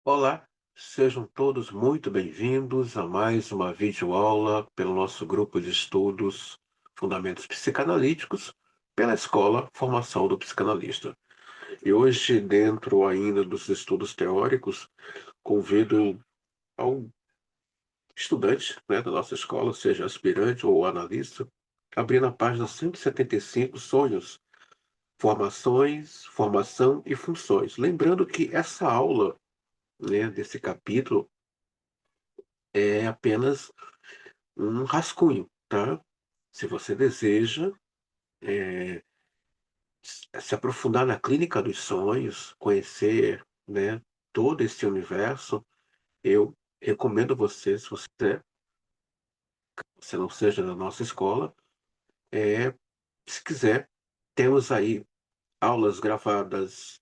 Olá, sejam todos muito bem-vindos a mais uma videoaula pelo nosso grupo de estudos Fundamentos Psicanalíticos pela Escola Formação do Psicanalista. E hoje, dentro ainda dos estudos teóricos, convido ao estudante, da nossa escola, seja aspirante ou analista, a abrir na página 175, Sonhos, Formações, Formação e Funções. Lembrando que essa aula, desse capítulo, é apenas um rascunho, tá? Se você deseja se aprofundar na clínica dos sonhos, conhecer, todo esse universo, eu recomendo você, se você não seja da nossa escola, se quiser, temos aí aulas gravadas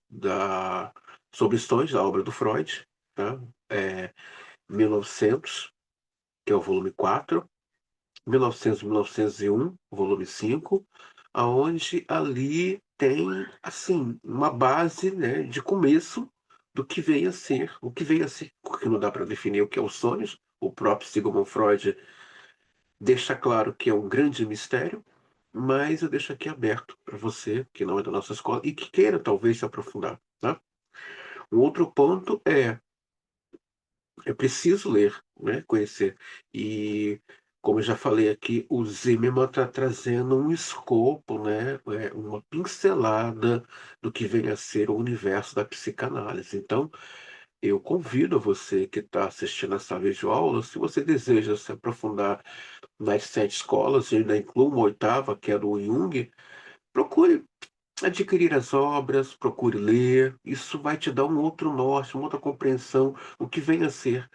sobre sonhos, a obra do Freud, tá? É, 1900, que é o volume 4, 1900, 1901, volume 5, aonde ali tem, assim, uma base, de começo do que vem a ser, o que vem a ser, porque não dá para definir o que é os sonhos. O próprio Sigmund Freud deixa claro que é um grande mistério, mas eu deixo aqui aberto para você, que não é da nossa escola e que queira talvez se aprofundar, tá? Um outro ponto é preciso ler, conhecer. E, como eu já falei aqui, o Zimmermann está trazendo um escopo, uma pincelada do que vem a ser o universo da psicanálise. Então, eu convido a você que está assistindo essa videoaula, se você deseja se aprofundar nas 7 escolas, e ainda incluo uma oitava, que é do Jung, procure adquirir as obras, procure ler, isso vai te dar um outro norte, uma outra compreensão, o que vem a ser,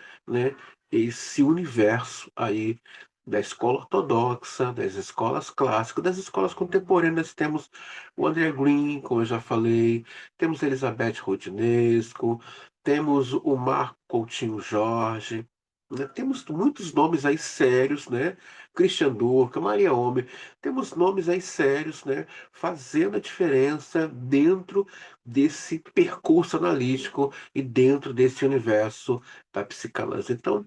esse universo aí da escola ortodoxa, das escolas clássicas, das escolas contemporâneas. Temos o André Green, como eu já falei, temos Elizabeth Rodnesco, temos o Marco Coutinho Jorge, temos muitos nomes aí sérios, Christian Durkheim, Maria Homem, temos nomes aí sérios, fazendo a diferença dentro desse percurso analítico e dentro desse universo da psicanálise. Então,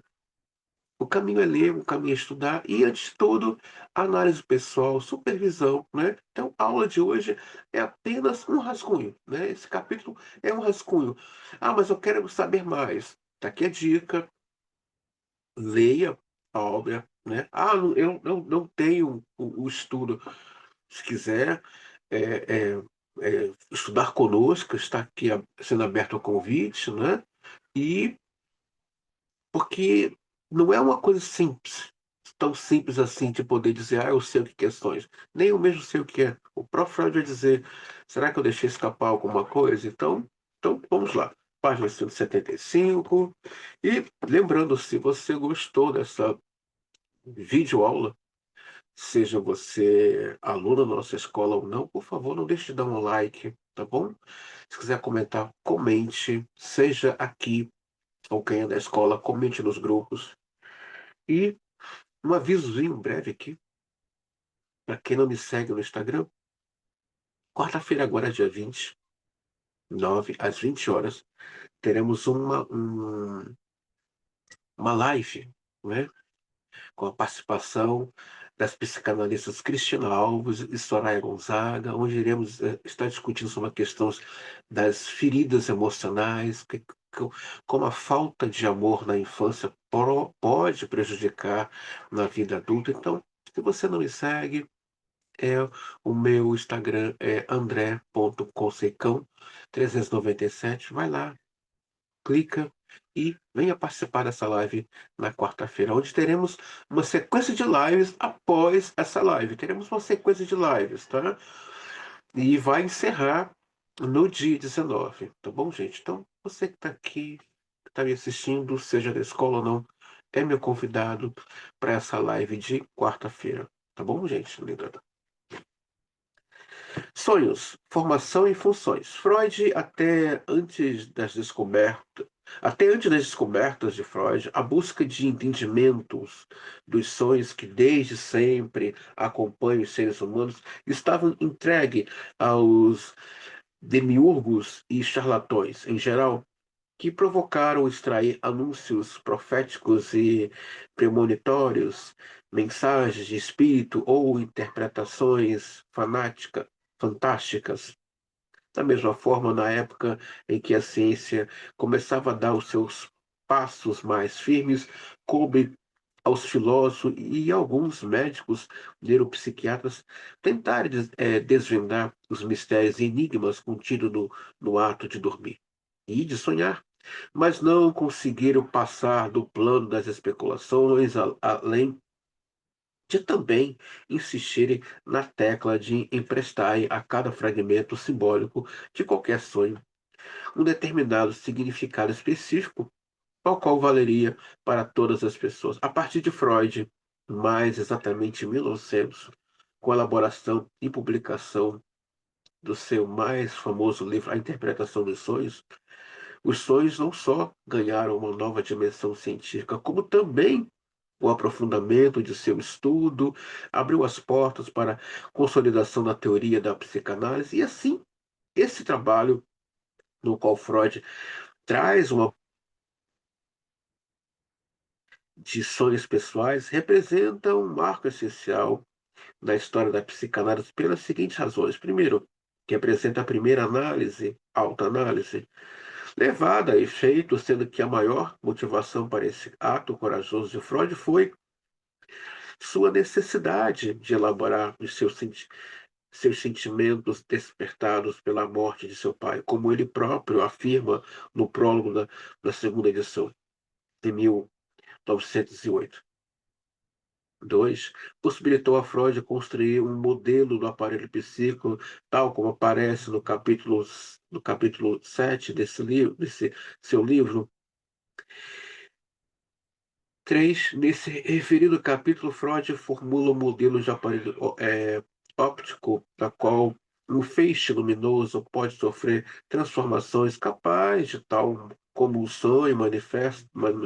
o caminho é ler, o caminho é estudar e, antes de tudo, análise pessoal, supervisão, Então, a aula de hoje é apenas um rascunho, Esse capítulo é um rascunho. Ah, mas eu quero saber mais. Está aqui a dica, leia a obra, Ah, eu não tenho o estudo. Se quiser estudar conosco, está aqui sendo aberto o convite, E porque não é uma coisa simples, tão simples assim de poder dizer, eu sei o que é sonhos. Nem eu mesmo sei o que é. O próprio Freud vai dizer, será que eu deixei escapar alguma coisa? Então vamos lá. Página 175. E lembrando, se você gostou dessa videoaula, seja você aluno da nossa escola ou não, por favor, não deixe de dar um like, tá bom? Se quiser comentar, comente, seja aqui ou quem é da escola, comente nos grupos. E um avisozinho breve aqui, para quem não me segue no Instagram, quarta-feira agora, dia 29, às 20 horas, teremos uma live, com a participação das psicanalistas Cristina Alves e Soraya Gonzaga, onde iremos estar discutindo sobre a questão das feridas emocionais, como a falta de amor na infância pode prejudicar na vida adulta. Então, se você não me segue, é, o meu Instagram é andré.conceicão397. Vai lá, clica e venha participar dessa live na quarta-feira, onde teremos uma sequência de lives após essa live. Teremos uma sequência de lives, tá? E vai encerrar no dia 19, tá bom, gente? Então, você que está aqui, que está me assistindo, seja da escola ou não, é meu convidado para essa live de quarta-feira, tá bom, gente? Linda. Sonhos, formação e funções. Freud, até antes das descobertas de Freud, a busca de entendimentos dos sonhos que desde sempre acompanham os seres humanos estavam entregue aos demiurgos e charlatões em geral. que provocaram extrair anúncios proféticos e premonitórios, mensagens de espírito ou interpretações fantásticas. Da mesma forma, na época em que a ciência começava a dar os seus passos mais firmes, coube aos filósofos e alguns médicos neuropsiquiatras tentarem desvendar os mistérios e enigmas contidos no ato de dormir e de sonhar, mas não conseguiram passar do plano das especulações, além de também insistirem na tecla de emprestarem a cada fragmento simbólico de qualquer sonho um determinado significado específico, ao qual valeria para todas as pessoas. A partir de Freud, mais exatamente em 1900, com a elaboração e publicação do seu mais famoso livro, A Interpretação dos Sonhos, os sonhos não só ganharam uma nova dimensão científica, como também o aprofundamento de seu estudo abriu as portas para a consolidação da teoria da psicanálise, e assim, esse trabalho, no qual Freud traz uma de sonhos pessoais, representa um marco essencial na história da psicanálise pelas seguintes razões. Primeiro, que apresenta a primeira análise, autoanálise, levada a efeito, sendo que a maior motivação para esse ato corajoso de Freud foi sua necessidade de elaborar seus sentimentos despertados pela morte de seu pai, como ele próprio afirma no prólogo da segunda edição, de 1908. 2, possibilitou a Freud construir um modelo do aparelho psíquico, tal como aparece no capítulo 7 desse seu livro. 3, nesse referido capítulo, Freud formula um modelo de aparelho óptico, da qual um feixe luminoso pode sofrer transformações capazes de tal como o sonho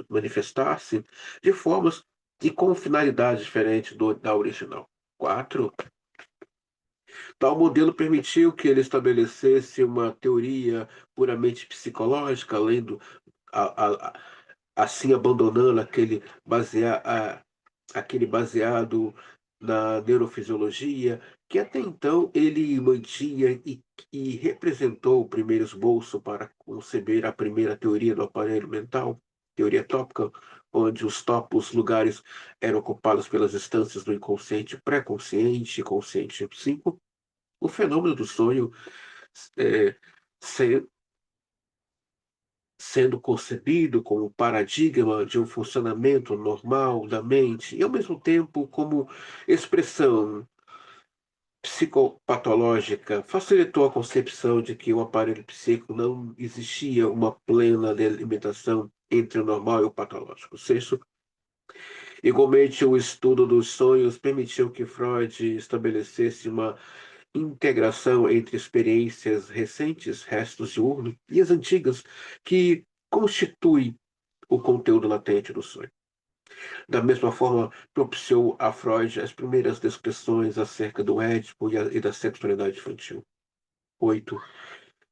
manifestar-se de formas e com finalidades diferentes da original. 4, tal modelo permitiu que ele estabelecesse uma teoria puramente psicológica, além do, a- a- assim abandonando aquele baseado na neurofisiologia, que até então ele mantinha e representou o primeiro esboço para conceber a primeira teoria do aparelho mental, teoria tópica, onde os topos lugares eram ocupados pelas instâncias do inconsciente pré-consciente e consciente. 5, o fenômeno do sonho é, se- sendo concebido como paradigma de um funcionamento normal da mente e, ao mesmo tempo, como expressão psicopatológica, facilitou a concepção de que o aparelho psíquico não existia uma plena delimitação entre o normal e o patológico. Sexto, igualmente, o estudo dos sonhos permitiu que Freud estabelecesse uma integração entre experiências recentes, restos diurnos, e as antigas, que constitui o conteúdo latente do sonho. Da mesma forma, propiciou a Freud as primeiras descrições acerca do Édipo e da sexualidade infantil. 8.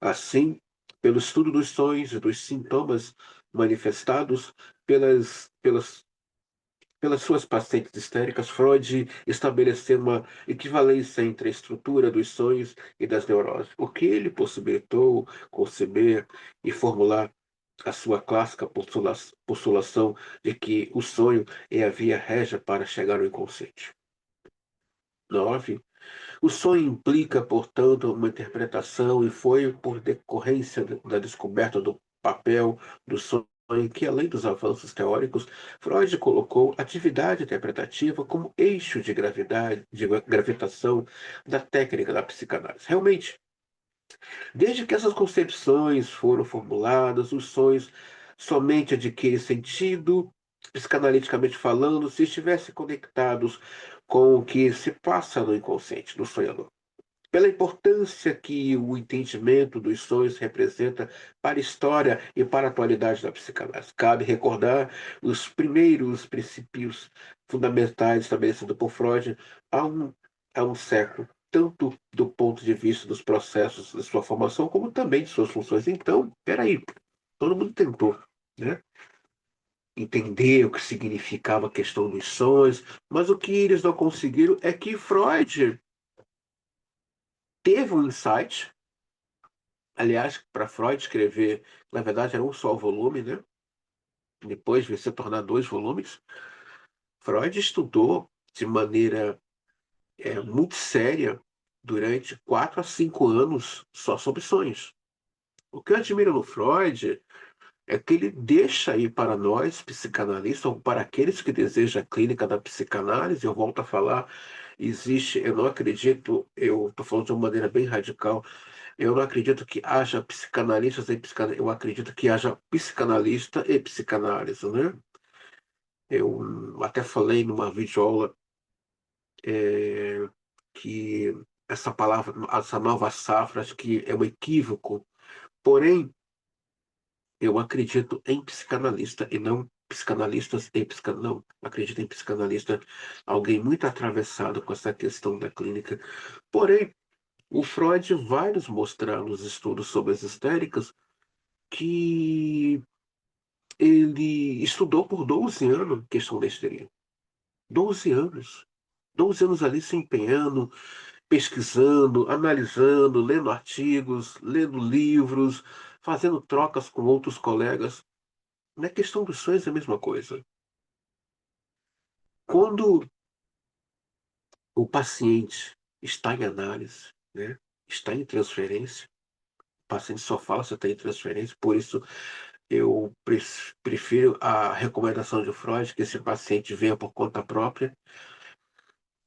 Assim, pelo estudo dos sonhos e dos sintomas manifestados pelas suas pacientes histéricas, Freud estabeleceu uma equivalência entre a estrutura dos sonhos e das neuroses, o que ele possibilitou conceber e formular a sua clássica postulação de que o sonho é a via régia para chegar ao inconsciente. 9. O sonho implica, portanto, uma interpretação e foi por decorrência da descoberta do papel do sonho que, além dos avanços teóricos, Freud colocou a atividade interpretativa como eixo de gravitação da técnica da psicanálise. Realmente, desde que essas concepções foram formuladas, os sonhos somente adquirem sentido, psicanaliticamente falando, se estivessem conectados com o que se passa no inconsciente do sonhador. Pela importância que o entendimento dos sonhos representa para a história e para a atualidade da psicanálise. Cabe recordar os primeiros princípios fundamentais estabelecidos por Freud há um século, tanto do ponto de vista dos processos de sua formação, como também de suas funções. Então, peraí, Todo mundo tentou, né, entender o que significava a questão dos sonhos, mas o que eles não conseguiram é que Freud teve um insight. Aliás, para Freud escrever, na verdade era um só volume, né? Depois veio se tornar dois volumes. Freud estudou de maneira muito séria durante 4 a 5 anos só sobre sonhos. O que eu admiro no Freud é que ele deixa aí para nós, psicanalistas, ou para aqueles que desejam a clínica da psicanálise, eu volto a falar, existe, eu não acredito, eu estou falando de uma maneira bem radical, eu não acredito que haja psicanalistas e psicanalistas, eu acredito que haja psicanalista e psicanálise, né? Eu até falei numa videoaula que essa palavra, essa nova safra, acho que é um equívoco, porém, eu acredito em psicanalista e não psicanalistas e não, acredito em psicanalista, alguém muito atravessado com essa questão da clínica. Porém, o Freud vai nos mostrar nos estudos sobre as histéricas que ele estudou por 12 anos questão da histeria. 12 anos. 12 anos ali se empenhando, pesquisando, analisando, lendo artigos, lendo livros, fazendo trocas com outros colegas. Na questão dos sonhos é a mesma coisa. Quando o paciente está em análise, né, está em transferência, o paciente só fala se está em transferência, por isso eu prefiro a recomendação de Freud, que esse paciente venha por conta própria,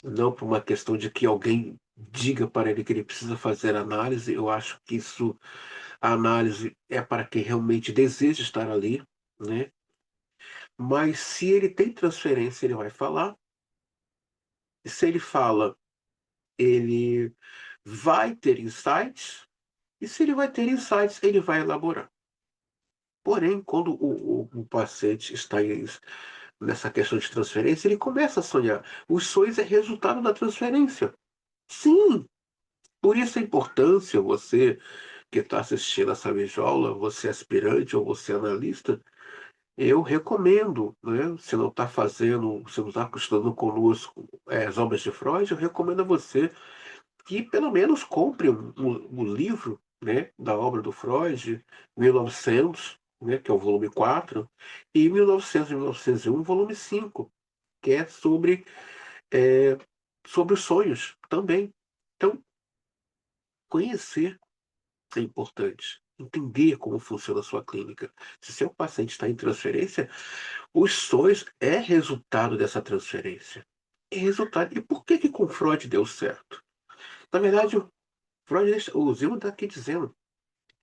não por uma questão de que alguém diga para ele que ele precisa fazer análise. Eu acho que isso, a análise é para quem realmente deseja estar ali, né? Mas se ele tem transferência, ele vai falar. E se ele fala, ele vai ter insights. E se ele vai ter insights, ele vai elaborar. Porém, quando o paciente está nessa questão de transferência, ele começa a sonhar. Os sonhos é resultado da transferência. Sim, por isso a importância, você que está assistindo essa videoaula, você aspirante ou você analista, eu recomendo, né? Se não está fazendo, se não está estudando conosco as obras de Freud, eu recomendo a você que pelo menos compre um livro, né, da obra do Freud, 1900, né, que é o volume 4, e 1900 e 1901, volume 5, que é é, sobre os sonhos também. Então, conhecer é importante. Entender como funciona a sua clínica. Se seu paciente está em transferência, os sonhos é resultado dessa transferência. É resultado. E por que que com Freud deu certo? Na verdade, o Freud, o Zilman está aqui dizendo,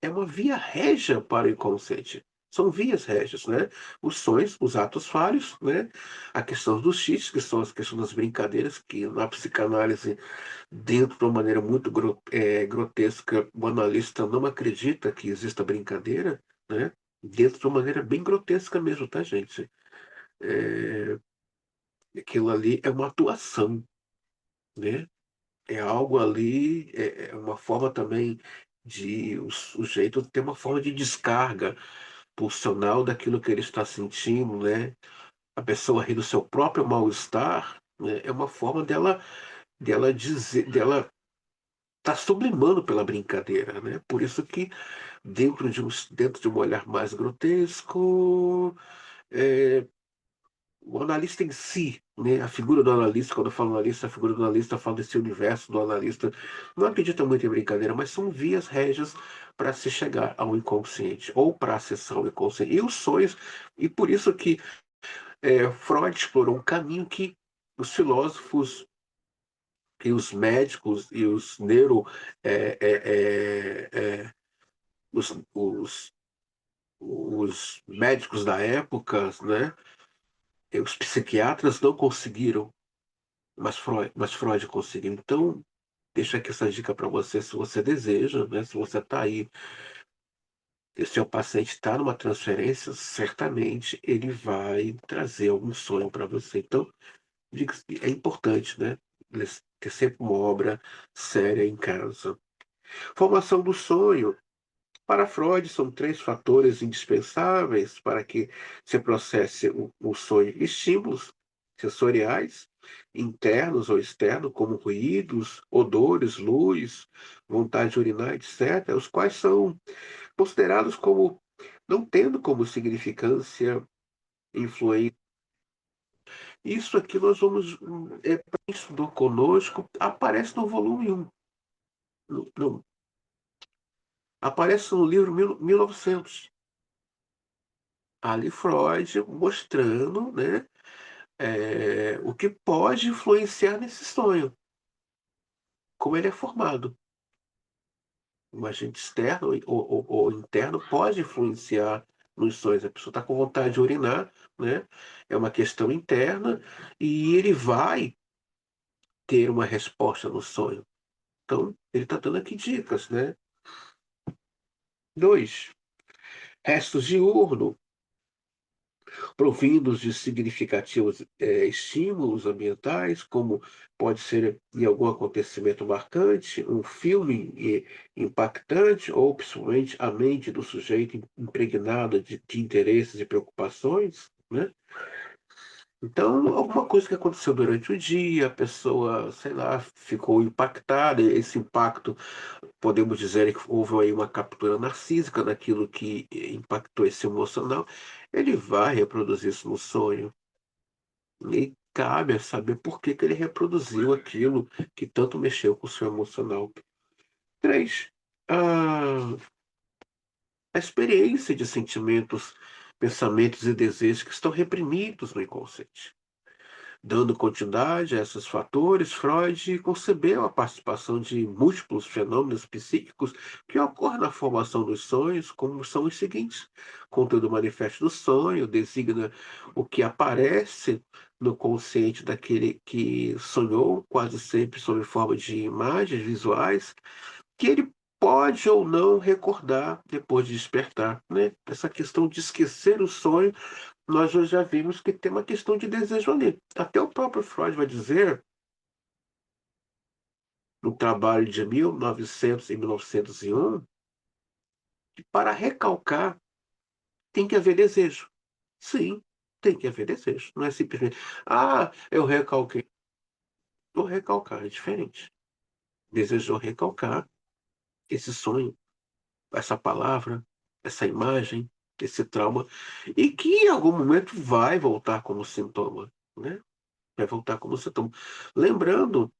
é uma via régia para o inconsciente. São vias régias, né? Os sonhos, os atos falhos, né? A questão dos xistes, que são as questões das brincadeiras, que na psicanálise, dentro de uma maneira muito grotesca, o analista não acredita que exista brincadeira, né? Dentro de uma maneira bem grotesca mesmo, tá, gente? É, aquilo ali é uma atuação, né? É algo ali, é uma forma também de o sujeito ter uma forma de descarga pulsional daquilo que ele está sentindo, né? A pessoa rir do seu próprio mal-estar, né? É uma forma dela dizer, dela tá sublimando pela brincadeira, né? Por isso que dentro de um olhar mais grotesco, é, o analista em si, né, a figura do analista, quando eu falo analista, a figura do analista, eu falo desse universo do analista, não acredita muito em brincadeira, mas são vias régias para se chegar ao inconsciente, ou para acessar o inconsciente. E os sonhos, e por isso que Freud explorou um caminho que os filósofos e os médicos e os é, é, os, os médicos da época, né, e os psiquiatras não conseguiram. Mas Freud conseguiu. Então, deixa aqui essa dica para você, se você deseja, né? Se você está aí, e seu paciente está numa transferência, certamente ele vai trazer algum sonho para você. Então, é importante, né? Ter sempre uma obra séria em casa. Formação do sonho. Para Freud, são três fatores indispensáveis para que se processe o sonho: estímulos sensoriais, internos ou externos, como ruídos, odores, luz, vontade de urinar, etc., os quais são considerados como não tendo como significância influente. Isso aqui nós vamos, para quem estudou conosco, aparece no volume 1. Não, aparece no livro 1900. Ali Freud mostrando, né, o que pode influenciar nesse sonho, como ele é formado. Um agente externo ou interno pode influenciar nos sonhos. A pessoa está com vontade de urinar, né? É uma questão interna e ele vai ter uma resposta no sonho. Então, ele está dando aqui dicas, né? 2, restos diurnos, provindos de significativos estímulos ambientais, como pode ser em algum acontecimento marcante, um filme impactante, ou principalmente a mente do sujeito impregnada de interesses e preocupações, né? Então, alguma coisa que aconteceu durante o dia, a pessoa, sei lá, ficou impactada, esse impacto, podemos dizer que houve aí uma captura narcísica daquilo que impactou esse emocional, ele vai reproduzir isso no sonho. E cabe a saber por que que ele reproduziu aquilo que tanto mexeu com o seu emocional. 3, a, a experiência de sentimentos, pensamentos e desejos que estão reprimidos no inconsciente. Dando continuidade a esses fatores, Freud concebeu a participação de múltiplos fenômenos psíquicos que ocorrem na formação dos sonhos, como são os seguintes: conteúdo manifesto do sonho designa o que aparece no consciente daquele que sonhou, quase sempre sob forma de imagens visuais, que ele pode ou não recordar depois de despertar, né? Essa questão de esquecer o sonho nós já vimos que tem uma questão de desejo ali. Até o próprio Freud vai dizer, no trabalho de 1900 e 1901, que para recalcar tem que haver desejo. Sim, tem que haver desejo. Não é simplesmente, eu recalquei. O recalcar é diferente. Desejou recalcar esse sonho, essa palavra, essa imagem, esse trauma, e que em algum momento vai voltar como sintoma, né? Vai voltar como sintoma. Lembrando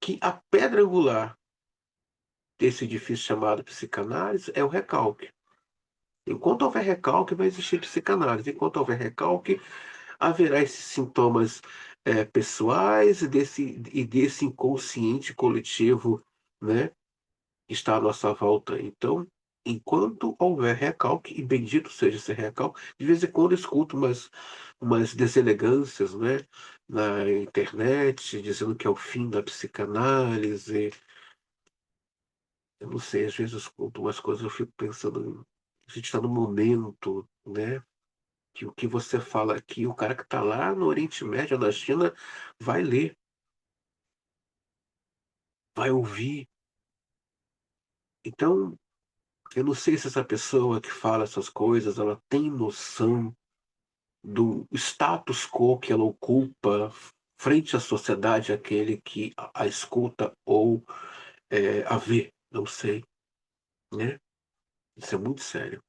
que a pedra angular desse edifício chamado psicanálise é o recalque. Enquanto houver recalque, vai existir psicanálise. Enquanto houver recalque, haverá esses sintomas pessoais e desse inconsciente coletivo, né, que está à nossa volta. Então, enquanto houver recalque, e bendito seja esse recalque, de vez em quando eu escuto umas deselegâncias, né, na internet, dizendo que é o fim da psicanálise. Eu não sei, às vezes eu escuto umas coisas, eu fico pensando, a gente está num momento, né, que o que você fala aqui, o cara que está lá no Oriente Médio, na China, vai ler, vai ouvir. Então, eu não sei se essa pessoa que fala essas coisas, ela tem noção do status quo que ela ocupa frente à sociedade, aquele que a escuta ou a vê, não sei, né? Isso é muito sério.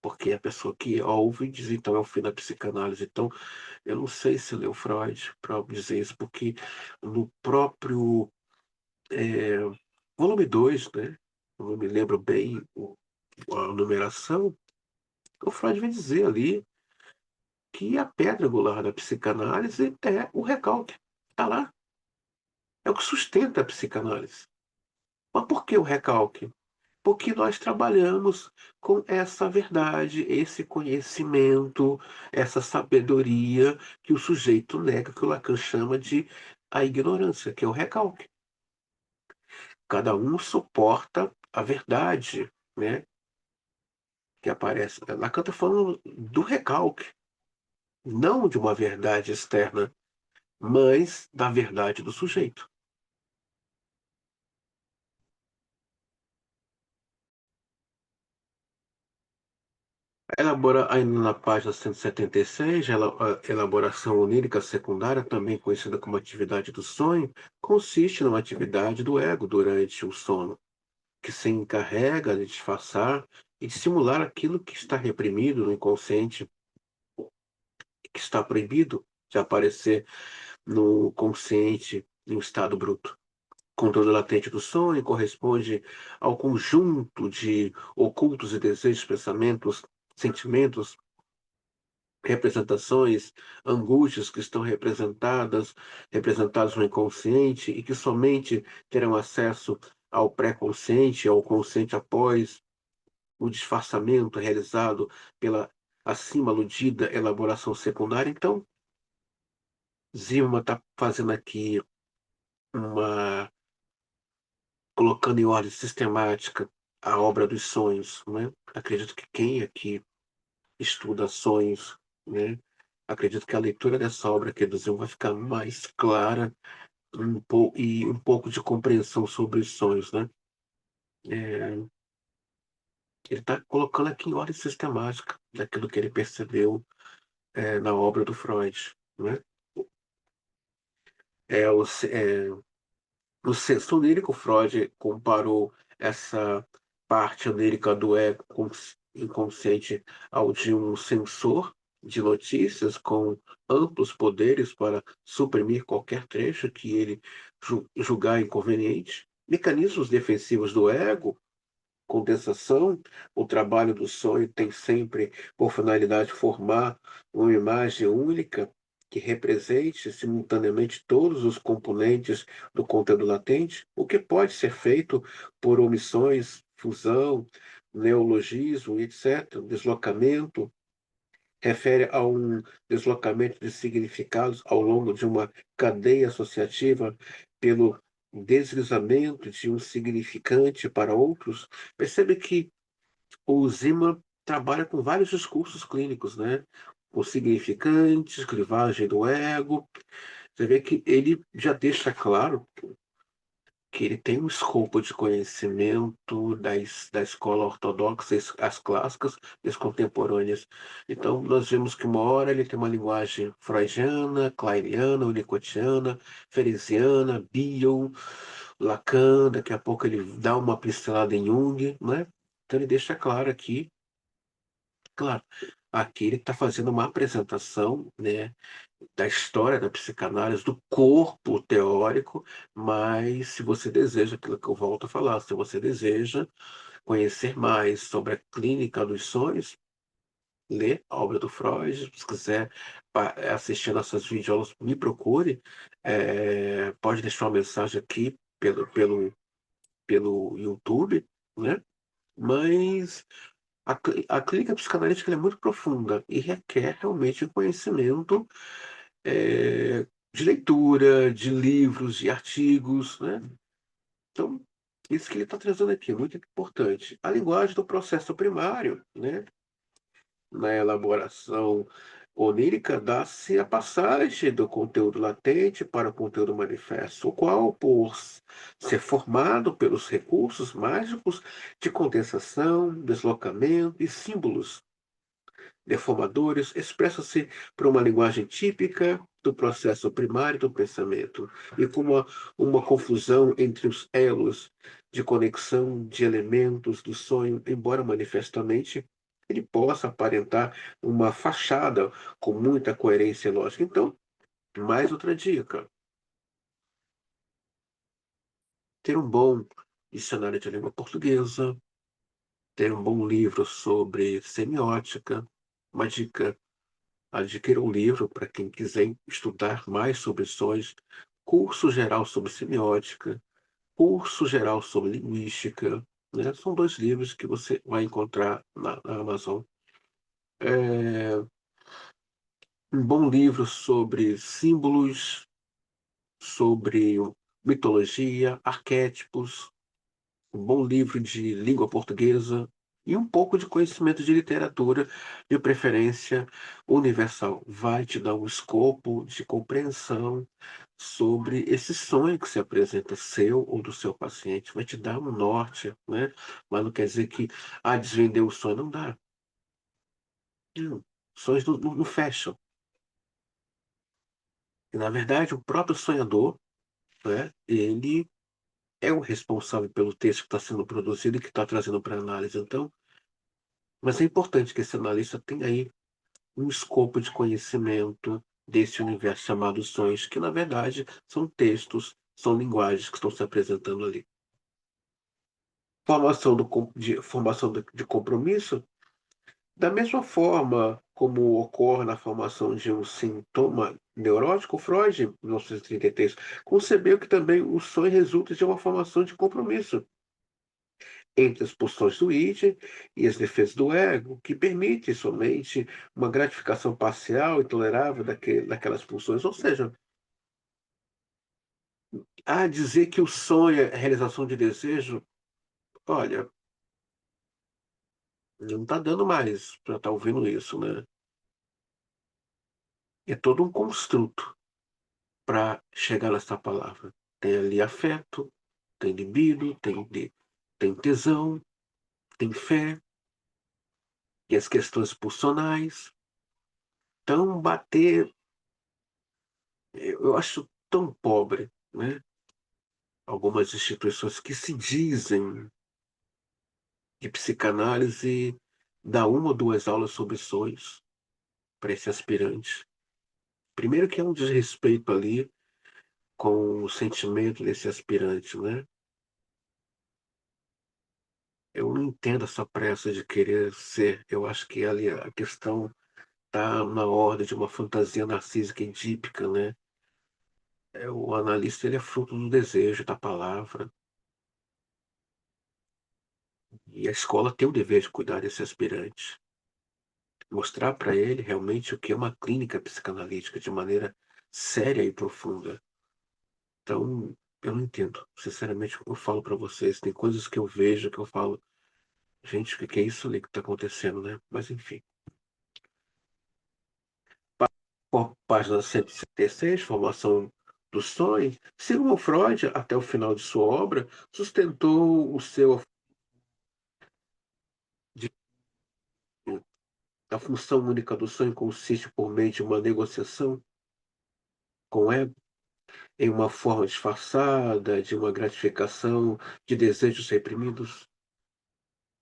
Porque a pessoa que ouve diz, então, é o fim da psicanálise. Então, eu não sei se leu Freud para dizer isso, porque no próprio é, volume 2, né? Eu não me lembro bem a numeração, o Freud vai dizer ali que a pedra angular da psicanálise é o recalque. Está lá. É o que sustenta a psicanálise. Mas por que o recalque? Porque nós trabalhamos com essa verdade, esse conhecimento, essa sabedoria que o sujeito nega, que o Lacan chama de a ignorância, que é o recalque. Cada um suporta a verdade, né, que aparece. Lacan está falando do recalque, não de uma verdade externa, mas da verdade do sujeito. Elabora ainda na página 176, a elaboração onírica secundária, também conhecida como atividade do sonho, consiste numa atividade do ego durante o sono, que se encarrega de disfarçar e de simular aquilo que está reprimido no inconsciente, que está proibido de aparecer no consciente em um estado bruto. Controle latente do sonho corresponde ao conjunto de ocultos e desejos, pensamentos, sentimentos, representações, angústias que estão representadas no inconsciente e que somente terão acesso ao pré-consciente, ao consciente após o disfarçamento realizado pela acima aludida elaboração secundária. Então, Zilma está fazendo aqui uma colocando em ordem sistemática a obra dos sonhos, né? Acredito que quem aqui estuda sonhos, né? Acredito que a leitura dessa obra aqui do Zilma vai ficar mais clara e um pouco de compreensão sobre os sonhos, né? É, ele está colocando aqui em ordem sistemática daquilo que ele percebeu na obra do Freud, né? É, o, é, No senso onírico, Freud comparou essa parte onírica do ego inconsciente ao de um sensor de notícias com amplos poderes para suprimir qualquer trecho que ele julgar inconveniente. Mecanismos defensivos do ego, condensação, o trabalho do sonho tem sempre por finalidade formar uma imagem única que represente simultaneamente todos os componentes do conteúdo latente, o que pode ser feito por omissões, fusão, neologismo, etc., deslocamento, refere a um deslocamento de significados ao longo de uma cadeia associativa pelo deslizamento de um significante para outros. Percebe que o Zimmer trabalha com vários discursos clínicos, né? Com significantes, clivagem do ego. Você vê que ele já deixa claro que ele tem um escopo de conhecimento da escola ortodoxa, as clássicas e as contemporâneas. Então, nós vemos que uma hora ele tem uma linguagem freudiana, kleiniana, winnicottiana, feresiana, Bion, Lacan, daqui a pouco ele dá uma pincelada em Jung, né? Então, ele deixa claro aqui, claro, aqui ele está fazendo uma apresentação, né, da história da psicanálise, do corpo teórico, mas se você deseja, aquilo que eu volto a falar, se você deseja conhecer mais sobre a clínica dos sonhos, lê a obra do Freud, se quiser assistir nossas videoaulas, me procure, pode deixar uma mensagem aqui pelo YouTube, né? Mas a clínica psicanalítica ela é muito profunda e requer realmente conhecimento de leitura, de livros, de artigos, né? Então, isso que ele está trazendo aqui é muito importante. A linguagem do processo primário, né? Na elaboração onírica, dá-se a passagem do conteúdo latente para o conteúdo manifesto, o qual, por ser formado pelos recursos mágicos de condensação, deslocamento e símbolos deformadores, expressa-se por uma linguagem típica do processo primário do pensamento e com uma confusão entre os elos de conexão de elementos do sonho, embora manifestamente ele possa aparentar uma fachada com muita coerência lógica. Então, mais outra dica: ter um bom dicionário de língua portuguesa, ter um bom livro sobre semiótica, uma dica: adquira um livro para quem quiser estudar mais sobre sonhos, curso geral sobre semiótica, curso geral sobre linguística, né? São dois livros que você vai encontrar na Amazon. É, um bom livro sobre símbolos, sobre mitologia, arquétipos, um bom livro de língua portuguesa e um pouco de conhecimento de literatura, de preferência universal. Vai te dar um escopo de compreensão sobre esse sonho que se apresenta seu ou do seu paciente. Vai te dar um norte, né? Mas não quer dizer que desvender o sonho não dá. Não, sonhos não fecham. E, na verdade, o próprio sonhador, né, ele é o responsável pelo texto que está sendo produzido e que está trazendo para análise. Então, mas é importante que esse analista tenha aí um escopo de conhecimento desse universo chamado sonhos, que na verdade são textos, são linguagens que estão se apresentando ali. Formação de compromisso, da mesma forma como ocorre na formação de um sintoma neurótico, Freud, em 1933, concebeu que também o sonho resulta de uma formação de compromisso entre as pulsões do id e as defesas do ego, que permite somente uma gratificação parcial e tolerável daquelas pulsões. Ou seja, dizer que o sonho é realização de desejo, olha, não está dando mais para estar ouvindo isso, né? É todo um construto para chegar nessa palavra. Tem ali afeto, tem libido, tem tesão, tem fé, e as questões pulsionais. Então, bater, eu acho tão pobre, né? Algumas instituições que se dizem de psicanálise dá uma ou duas aulas sobre sonhos para esse aspirante. Primeiro que é um desrespeito ali com o sentimento desse aspirante, né? Eu não entendo essa pressa de querer ser. Eu acho que ali a questão está na ordem de uma fantasia narcísica edípica, né? O analista ele é fruto do desejo, da palavra. E a escola tem o dever de cuidar desse aspirante. Mostrar para ele realmente o que é uma clínica psicanalítica de maneira séria e profunda. Então, eu não entendo. Sinceramente, eu falo para vocês, tem coisas que eu vejo que eu falo, gente, o que que é isso ali que está acontecendo, né? Mas enfim. Por página 166, formação do sonho, Sigmund Freud, até o final de sua obra, sustentou o seu de, a função única do sonho consiste por meio de uma negociação com o ego em uma forma disfarçada de uma gratificação de desejos reprimidos.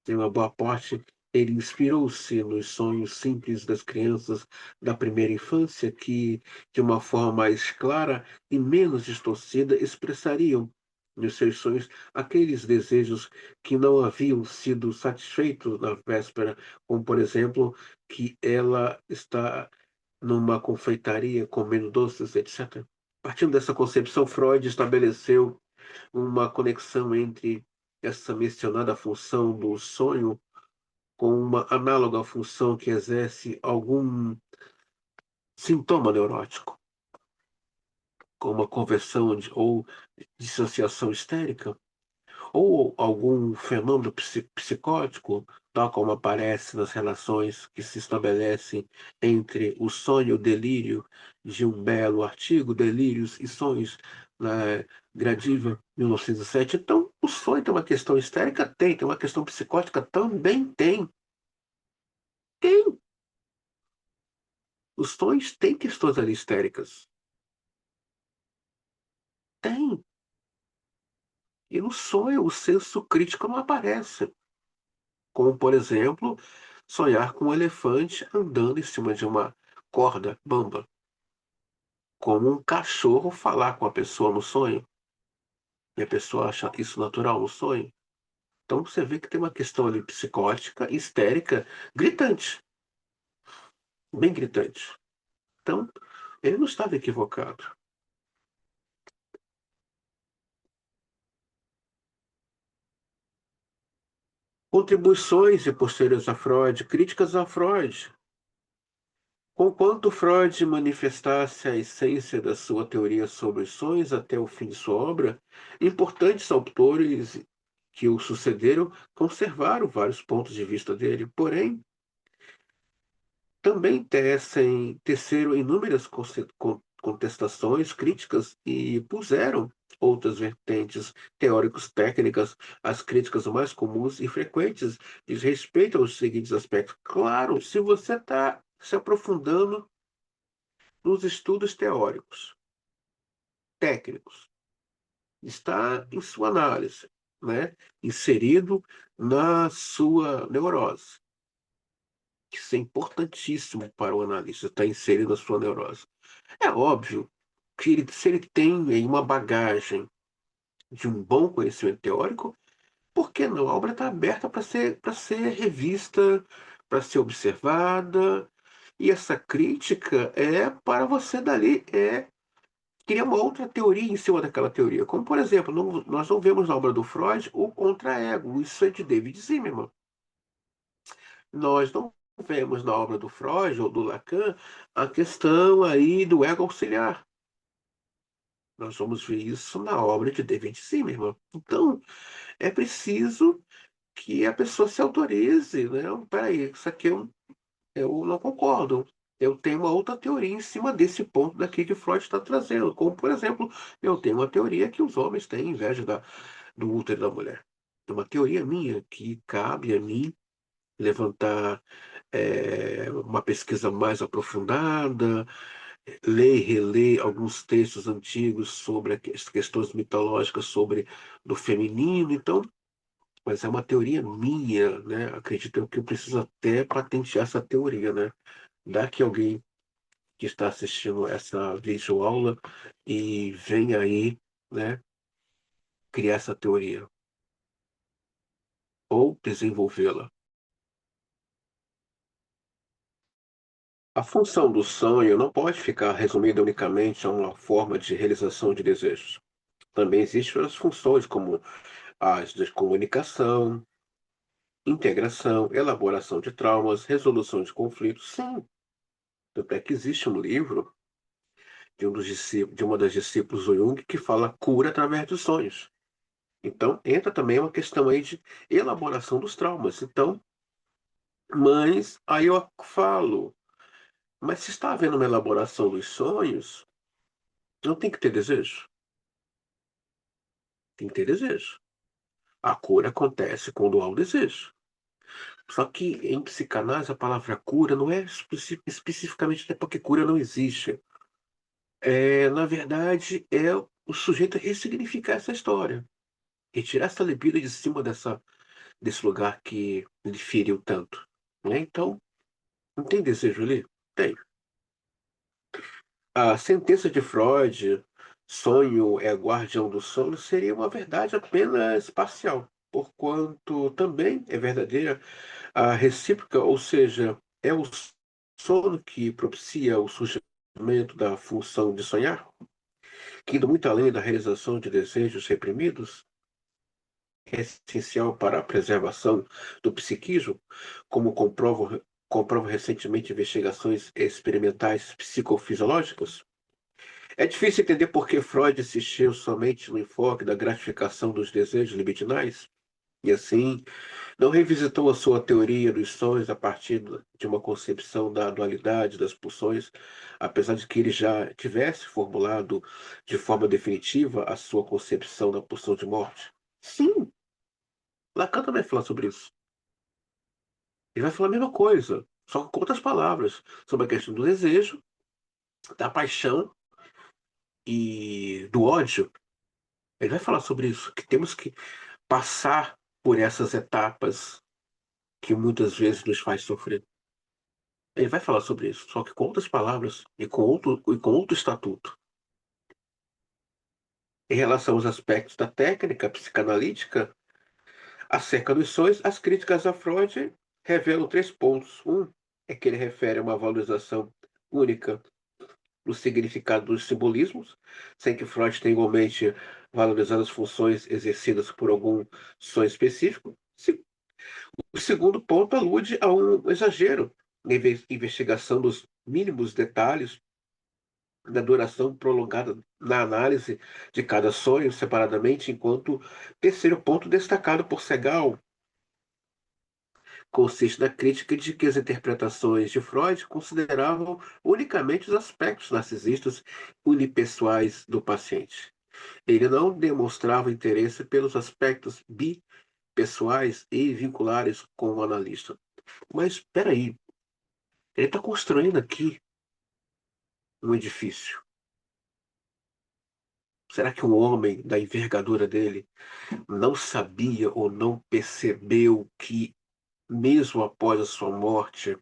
Em uma boa parte, ele inspirou-se nos sonhos simples das crianças da primeira infância que, de uma forma mais clara e menos distorcida, expressariam nos seus sonhos aqueles desejos que não haviam sido satisfeitos na véspera, como, por exemplo, que ela está numa confeitaria comendo doces, etc. Partindo dessa concepção, Freud estabeleceu uma conexão entre essa mencionada função do sonho com uma análoga função que exerce algum sintoma neurótico, como a conversão ou dissociação histérica, ou algum fenômeno psicótico, tal como aparece nas relações que se estabelecem entre o sonho e o delírio de um belo artigo, Delírios e Sonhos, na Gradiva, 1907. Então, o sonho tem uma questão histérica? Tem uma questão psicótica? Também tem. Tem. Os sonhos têm questões ali histéricas. Tem. E no sonho o senso crítico não aparece. Como, por exemplo, sonhar com um elefante andando em cima de uma corda bamba. Como um cachorro falar com a pessoa no sonho. E a pessoa acha isso natural no sonho. Então você vê que tem uma questão ali psicótica, histérica, gritante. Bem gritante. Então, ele não estava equivocado. Contribuições e posteriores a Freud, críticas a Freud. Conquanto Freud manifestasse a essência da sua teoria sobre os sonhos até o fim de sua obra, importantes autores que o sucederam conservaram vários pontos de vista dele, porém, também teceram inúmeras contestações, críticas e puseram outras vertentes teóricos-técnicas, as críticas mais comuns e frequentes diz respeito aos seguintes aspectos. Claro, se você está se aprofundando nos estudos teóricos, técnicos, está em sua análise, né? Inserido na sua neurose. Isso é importantíssimo para o analista, estar inserido na sua neurose. É óbvio que se ele tem aí uma bagagem de um bom conhecimento teórico, por que não? A obra está aberta para ser revista, para ser observada, e essa crítica é para você dali criar uma outra teoria em cima daquela teoria. Como, por exemplo, nós não vemos na obra do Freud o contra-ego, isso é de David Zimmerman. Nós não vemos na obra do Freud ou do Lacan a questão aí do ego auxiliar. Nós vamos ver isso na obra de David Zimmerman. Então, é preciso que a pessoa se autorize, né? Peraí, isso aqui eu não concordo. Eu tenho uma outra teoria em cima desse ponto daqui que Freud está trazendo. Como, por exemplo, eu tenho uma teoria que os homens têm inveja do útero da mulher. É uma teoria minha que cabe a mim levantar uma pesquisa mais aprofundada, ler e reler alguns textos antigos sobre as questões mitológicas sobre do feminino. Então, mas é uma teoria minha, né? Acredito eu que eu preciso até patentear essa teoria, né? Dá que alguém que está assistindo essa videoaula e vem aí, né, criar essa teoria ou desenvolvê-la. A função do sonho não pode ficar resumida unicamente a uma forma de realização de desejos. Também existem outras funções, como as de comunicação, integração, elaboração de traumas, resolução de conflitos. Sim, tanto é que existe um livro de uma das discípulos do Jung que fala cura através dos sonhos. Então, entra também uma questão aí de elaboração dos traumas. Então, mas aí eu falo, mas se está havendo uma elaboração dos sonhos, não tem que ter desejo? Tem que ter desejo. A cura acontece quando há o desejo. Só que em psicanálise a palavra cura não é especificamente até porque cura não existe. Na verdade, é o sujeito ressignificar essa história. Retirar essa libido de cima desse lugar que lhe feriu tanto. Né? Então, não tem desejo ali? Tem. A sentença de Freud, sonho é guardião do sono, seria uma verdade apenas parcial, porquanto também é verdadeira a recíproca, ou seja, é o sono que propicia o surgimento da função de sonhar, que indo muito além da realização de desejos reprimidos, é essencial para a preservação do psiquismo, como comprovam recentemente investigações experimentais psicofisiológicas. É difícil entender por que Freud insistiu somente no enfoque da gratificação dos desejos libidinais e, assim, não revisitou a sua teoria dos sonhos a partir de uma concepção da dualidade das pulsões, apesar de que ele já tivesse formulado de forma definitiva a sua concepção da pulsão de morte. Sim, Lacan também vai falar sobre isso. Ele vai falar a mesma coisa, só com outras palavras, sobre a questão do desejo, da paixão e do ódio. Ele vai falar sobre isso, que temos que passar por essas etapas que muitas vezes nos faz sofrer. Ele vai falar sobre isso, só que com outras palavras e com outro estatuto. Em relação aos aspectos da técnica psicanalítica, acerca dos sonhos, as críticas a Freud revelam três pontos. Um é que ele refere a uma valorização única no significado dos simbolismos, sem que Freud tenha igualmente valorizado as funções exercidas por algum sonho específico. O segundo ponto alude a um exagero na investigação dos mínimos detalhes da duração prolongada na análise de cada sonho separadamente, enquanto terceiro ponto destacado por Segal consiste na crítica de que as interpretações de Freud consideravam unicamente os aspectos narcisistas unipessoais do paciente. Ele não demonstrava interesse pelos aspectos bipessoais e vinculares com o analista. Mas espera aí, ele está construindo aqui um edifício. Será que um homem da envergadura dele não sabia ou não percebeu que, mesmo após a sua morte,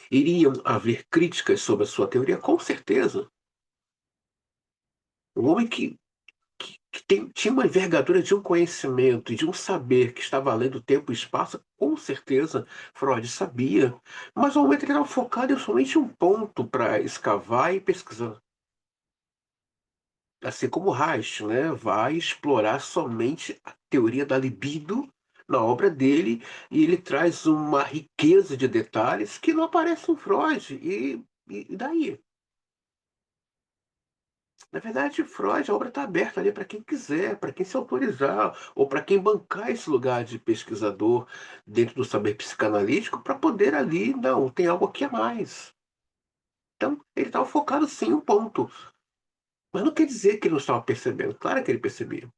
iriam haver críticas sobre a sua teoria? Com certeza. Um homem que tinha uma envergadura de um conhecimento e de um saber que estava além do tempo e espaço, com certeza Freud sabia. Mas ao momento ele estava focado em somente um ponto para escavar e pesquisar. Assim como Reich, né, vai explorar somente a teoria da libido na obra dele, e ele traz uma riqueza de detalhes que não aparece em Freud. E daí? Na verdade, Freud, a obra está aberta ali para quem quiser, para quem se autorizar, ou para quem bancar esse lugar de pesquisador dentro do saber psicanalítico, para poder ali, não, tem algo aqui a mais. Então, ele estava focado sim em um ponto. Mas não quer dizer que ele não estava percebendo. Claro que ele percebia.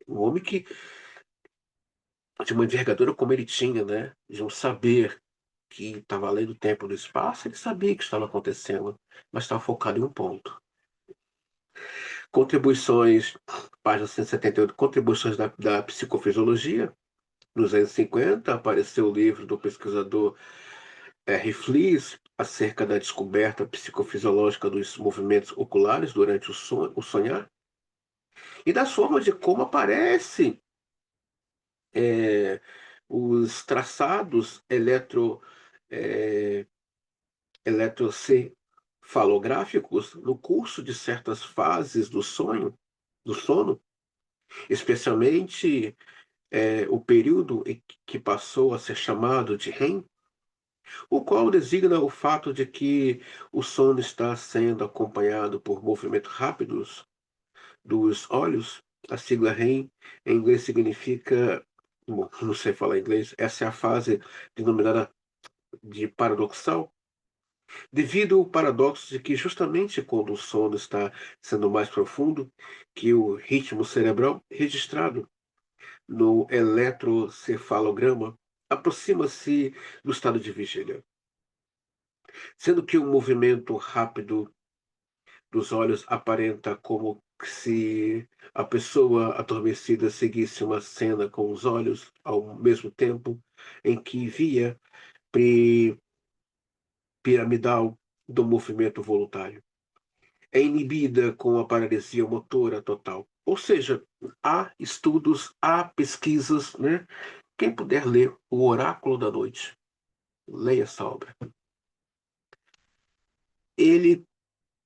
Um homem que de uma envergadura como ele tinha, né? De um saber que estava além do tempo e do espaço, ele sabia o que estava acontecendo, mas estava focado em um ponto. Contribuições, página 178, contribuições da psicofisiologia. Nos anos 50, apareceu o livro do pesquisador R. Fliess acerca da descoberta psicofisiológica dos movimentos oculares durante o sonhar e das formas de como aparece é, os traçados é, eletrocefalográficos no curso de certas fases do sono, especialmente o período em que passou a ser chamado de REM, o qual designa o fato de que o sono está sendo acompanhado por movimentos rápidos dos olhos. A sigla REM em inglês significa, bom, não sei falar inglês, essa é a fase denominada de paradoxal, devido ao paradoxo de que justamente quando o sono está sendo mais profundo que o ritmo cerebral registrado no eletrocefalograma aproxima-se do estado de vigília, sendo que o movimento rápido dos olhos aparenta como se a pessoa adormecida seguisse uma cena com os olhos ao mesmo tempo em que via pri- piramidal do movimento voluntário. É inibida com a paralisia motora total. Ou seja, há estudos, há pesquisas, né? Quem puder ler O Oráculo da Noite, leia essa obra. Ele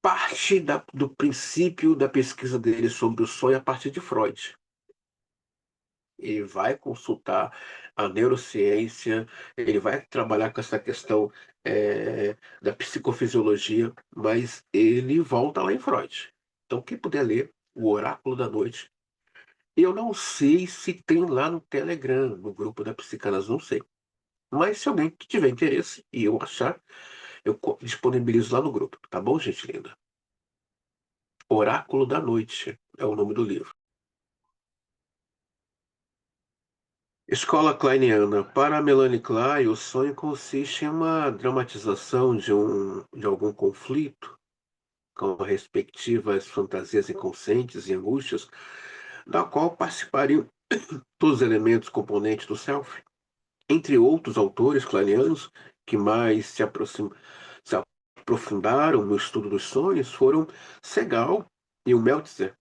parte do princípio da pesquisa dele sobre o sonho a partir de Freud. Ele vai consultar a neurociência, ele vai trabalhar com essa questão da psicofisiologia, mas ele volta lá em Freud. Então, quem puder ler O Oráculo da Noite, eu não sei se tem lá no Telegram, no grupo da Psicanas, não sei. Mas se alguém que tiver interesse e eu achar, eu disponibilizo lá no grupo, tá bom, gente linda? Oráculo da Noite é o nome do livro. Escola Kleiniana. Para Melanie Klein, o sonho consiste em uma dramatização de algum conflito, com respectivas fantasias inconscientes e angústias, da qual participariam todos os elementos componentes do self. Entre outros autores kleinianos que mais se aprofundaram no estudo dos sonhos foram Segal e o Meltzer,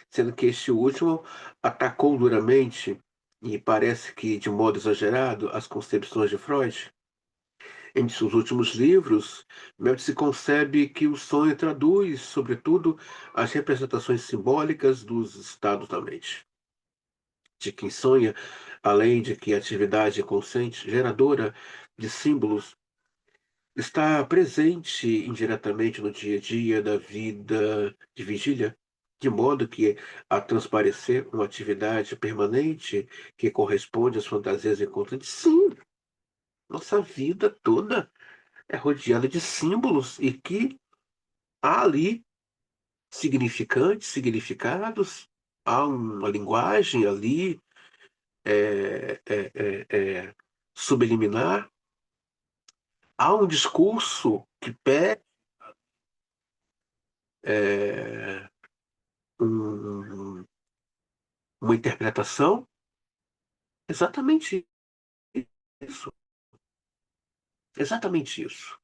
sendo que este último atacou duramente, e parece que de modo exagerado, as concepções de Freud. Em seus últimos livros, Meltzer concebe que o sonho traduz, sobretudo, as representações simbólicas dos estados da mente. De quem sonha, além de que a atividade consciente, geradora de símbolos, está presente indiretamente no dia a dia da vida de vigília, de modo que a transparecer uma atividade permanente que corresponde às fantasias inconscientes. Sim, nossa vida toda é rodeada de símbolos e que há ali significantes, significados, há uma linguagem ali subliminar, há um discurso que pede é, um- uma interpretação. Exatamente isso, exatamente isso.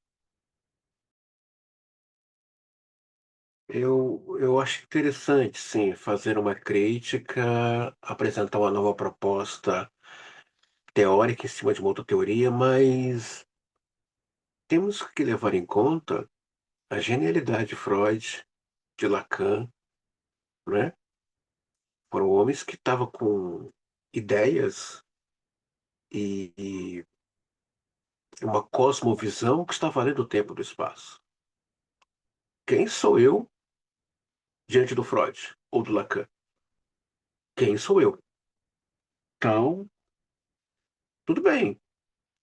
Eu acho interessante, sim, fazer uma crítica, apresentar uma nova proposta teórica em cima de uma outra teoria, mas temos que levar em conta a genialidade de Freud, de Lacan, né? Foram homens que estavam com ideias e uma cosmovisão que está além do tempo e do espaço. Quem sou eu diante do Freud ou do Lacan? Quem sou eu? Então, tudo bem.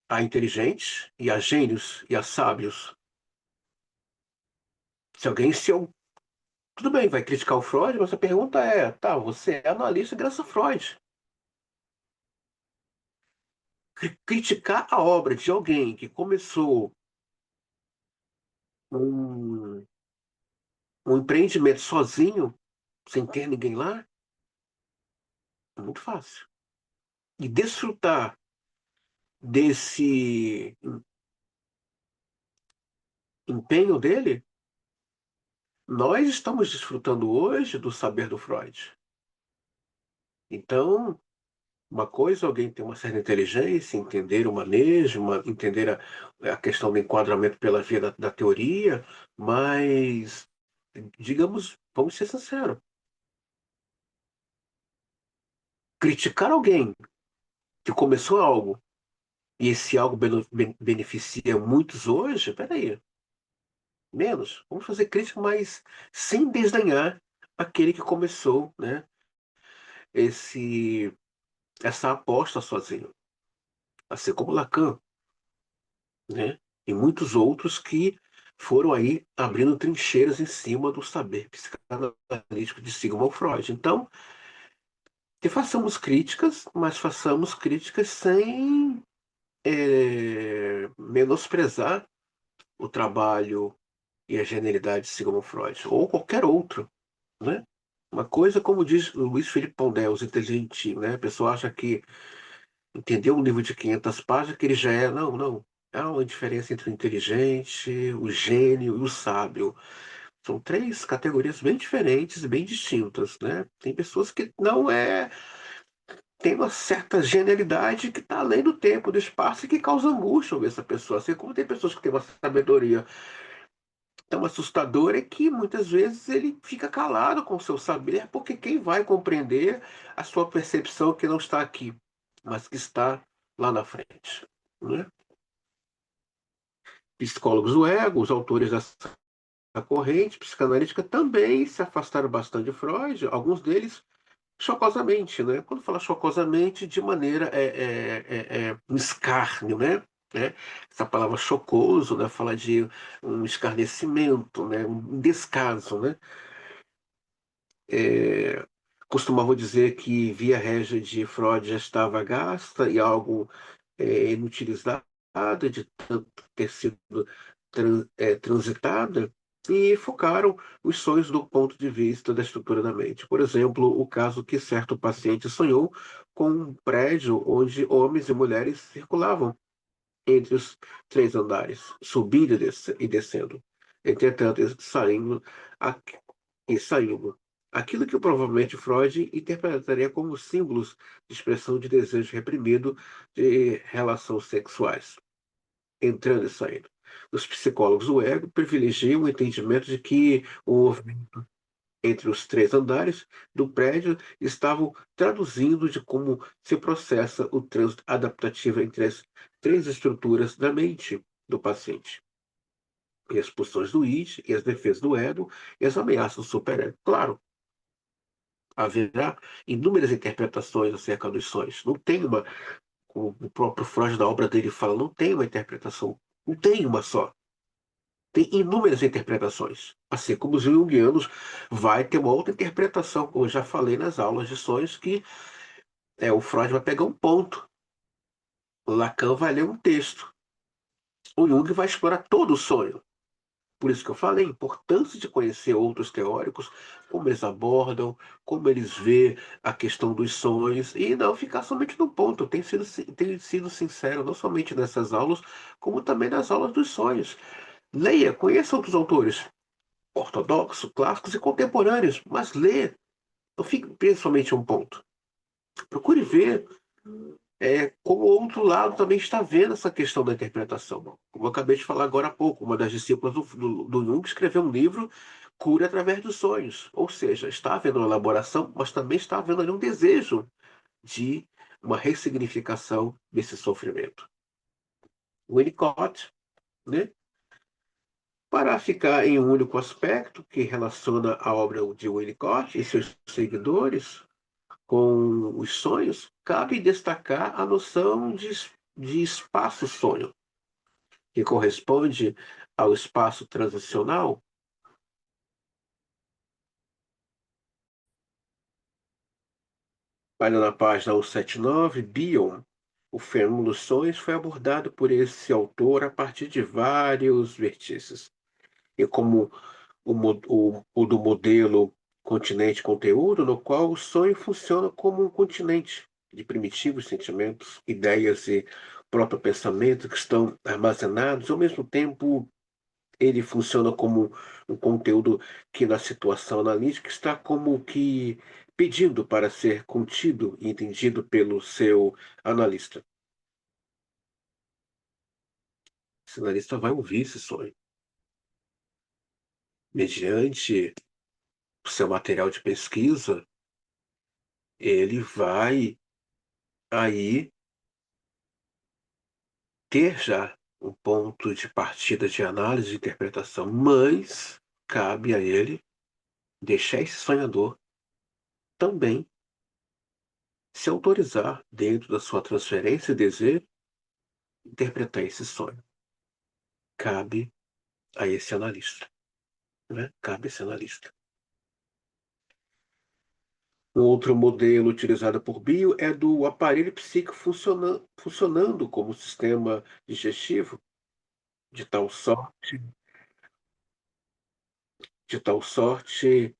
Há inteligentes e há gênios e há sábios. Se alguém, se eu, tudo bem, vai criticar o Freud, mas a pergunta é, tá, você é analista graças a Freud. Criticar a obra de alguém que começou um, um empreendimento sozinho, sem ter ninguém lá, é muito fácil. E desfrutar desse empenho dele, nós estamos desfrutando hoje do saber do Freud. Então, uma coisa, é alguém ter uma certa inteligência, entender o manejo, entender a questão do enquadramento pela via da teoria, mas, digamos, vamos ser sinceros, criticar alguém que começou algo e esse algo beneficia muitos hoje, peraí, menos. Vamos fazer crítica, mas sem desdenhar aquele que começou, né, esse, essa aposta sozinho. Assim como Lacan, né? E muitos outros que foram aí abrindo trincheiras em cima do saber psicanalítico de Sigmund Freud. Então, que façamos críticas, mas façamos críticas sem menosprezar o trabalho e a genialidade de Sigmund Freud, ou qualquer outro, né? Uma coisa, como diz o Luiz Felipe Pondé, os inteligentinhos, né? A pessoa acha que entendeu um livro de 500 páginas que ele já é. Não, não. Há uma diferença entre o inteligente, o gênio e o sábio. São três categorias bem diferentes e bem distintas, né? Tem pessoas que não é. Tem uma certa genialidade que está além do tempo, do espaço e que causa angústia ouvir essa pessoa. Assim como tem pessoas que têm uma sabedoria tão assustadora que muitas vezes ele fica calado com o seu saber, porque quem vai compreender a sua percepção que não está aqui, mas que está lá na frente, né? Psicólogos do ego, os autores dessa corrente psicanalítica também se afastaram bastante de Freud, alguns deles chocosamente, né? Quando fala chocosamente, de maneira um escárnio, né? Essa palavra chocoso, né? Fala de um escarnecimento, né? Um descaso, né? É, costumavam dizer que via régia de Freud já estava gasta e algo inutilizada, de tanto ter sido transitada, e focaram os sonhos do ponto de vista da estrutura da mente. Por exemplo, o caso que certo paciente sonhou com um prédio onde homens e mulheres circulavam entre os três andares, subindo e descendo. Entretanto, saindo aqui- e saindo. Aquilo que provavelmente Freud interpretaria como símbolos de expressão de desejo reprimido de relações sexuais, entrando e saindo. Os psicólogos do ego privilegiam o entendimento de que o movimento entre os três andares do prédio estavam traduzindo de como se processa o trânsito adaptativo entre as três estruturas da mente do paciente. E as pulsões do id, e as defesas do ego, e as ameaças do superego. Claro, haverá inúmeras interpretações acerca dos sonhos. Não tem uma, como o próprio Freud, na obra dele, fala, não tem uma interpretação, não tem uma só. tem inúmeras interpretações. Assim como os junguianos, vai ter uma outra interpretação, como eu já falei nas aulas de sonhos, que o Freud vai pegar um ponto, o Lacan vai ler um texto, o Jung vai explorar todo o sonho. Por isso que eu falei, a importância de conhecer outros teóricos, como eles abordam, como eles vê a questão dos sonhos, e não ficar somente no ponto. Tem sido sincero, não somente nessas aulas, como também nas aulas dos sonhos. Leia, conheça outros autores, ortodoxos, clássicos e contemporâneos, mas lê, não fique preso somente a um ponto. Procure ver como o outro lado também está vendo essa questão da interpretação. Como eu acabei de falar agora há pouco, uma das discípulas do Jung escreveu um livro, Cura através dos sonhos. Ou seja, está havendo uma elaboração, mas também está havendo ali um desejo de uma ressignificação desse sofrimento. Winnicott, né? Para ficar em um único aspecto que relaciona a obra de Winnicott e seus seguidores com os sonhos, cabe destacar a noção de espaço-sonho, que corresponde ao espaço transicional. Olha na página 179, Bion, o fenômeno dos sonhos, foi abordado por esse autor a partir de vários vertices. E como o do modelo continente-conteúdo, no qual o sonho funciona como um continente de primitivos sentimentos, ideias e proto-pensamentos que estão armazenados, ao mesmo tempo ele funciona como um conteúdo que na situação analítica está como que pedindo para ser contido e entendido pelo seu analista. Esse analista vai ouvir esse sonho. Mediante o seu material de pesquisa, ele vai aí ter já um ponto de partida de análise e interpretação, mas cabe a ele deixar esse sonhador também se autorizar, dentro da sua transferência e desejo, interpretar esse sonho. Cabe a esse analista, né? Cabe a esse analista. Um outro modelo utilizado por Bio é do aparelho psíquico funcionando como sistema digestivo, de tal sorte, de tal sorte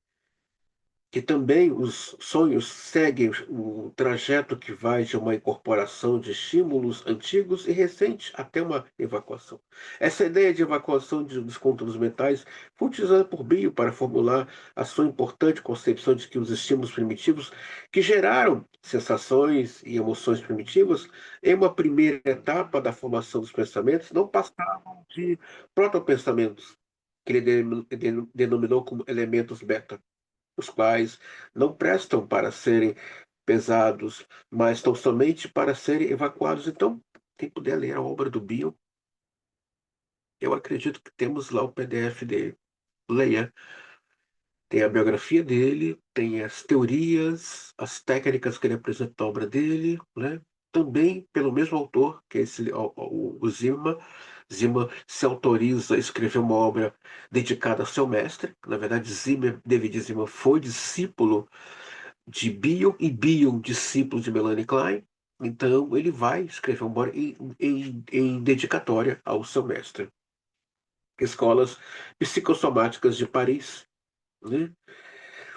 que também os sonhos seguem o trajeto que vai de uma incorporação de estímulos antigos e recentes até uma evacuação. Essa ideia de evacuação dos conteúdos mentais foi utilizada por Bio para formular a sua importante concepção de que os estímulos primitivos que geraram sensações e emoções primitivas em uma primeira etapa da formação dos pensamentos não passavam de protopensamentos, que ele denominou como elementos beta, os quais não prestam para serem pesados, mas estão somente para serem evacuados. Então, quem puder ler a obra do Bion, eu acredito que temos lá o PDF dele. Leia. Tem a biografia dele, tem as teorias, as técnicas que ele apresenta na obra dele, né? Também pelo mesmo autor, que é o Zimmer. Zimmer se autoriza a escrever uma obra dedicada ao seu mestre. Na verdade, David Zimmer foi discípulo de Bion e Bion discípulo de Melanie Klein. Então, ele vai escrever uma obra em dedicatória ao seu mestre. Escolas Psicossomáticas de Paris, né?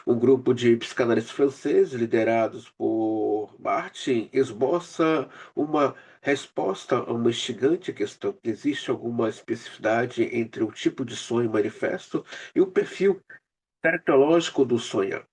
Um grupo de psicanalistas franceses, liderados por Martin, esboça uma resposta a uma instigante questão. Existe alguma especificidade entre o tipo de sonho manifesto e o perfil caracterológico do sonho?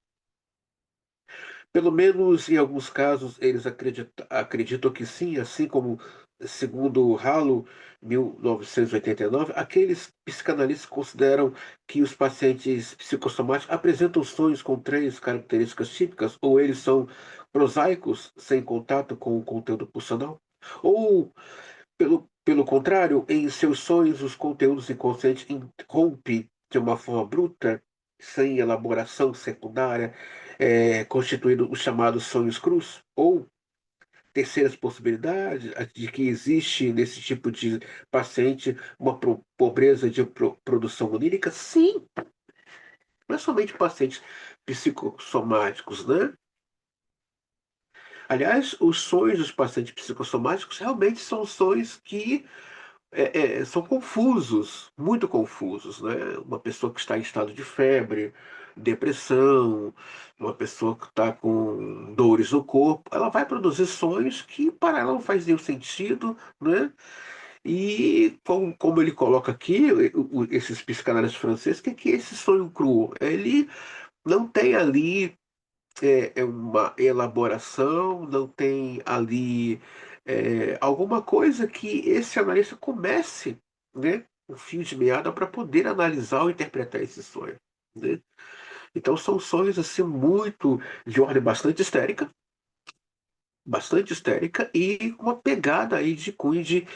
Pelo menos em alguns casos, eles acreditam que sim, assim como, segundo Halo, 1989, aqueles psicanalistas consideram que os pacientes psicossomáticos apresentam sonhos com três características típicas, ou eles são prosaicos, sem contato com o conteúdo pulsional, ou pelo contrário, em seus sonhos, os conteúdos inconscientes irrompem de uma forma bruta, sem elaboração secundária, constituindo os chamados sonhos crus, ou terceiras possibilidades, de que existe nesse tipo de paciente uma pobreza de produção onírica? Sim, não é somente pacientes psicossomáticos, né? Aliás, os sonhos dos pacientes psicossomáticos realmente são sonhos que são confusos, muito confusos, né? Uma pessoa que está em estado de febre, depressão, uma pessoa que está com dores no corpo, ela vai produzir sonhos que para ela não faz nenhum sentido, né? E como ele coloca aqui, esses psicanalistas franceses, que é esse sonho cru? Ele não tem ali uma elaboração, não tem ali alguma coisa que esse analista comece, né, um fio de meada para poder analisar ou interpretar esse sonho, né? Então são sonhos assim muito de ordem bastante histérica e com uma pegada aí de cunho de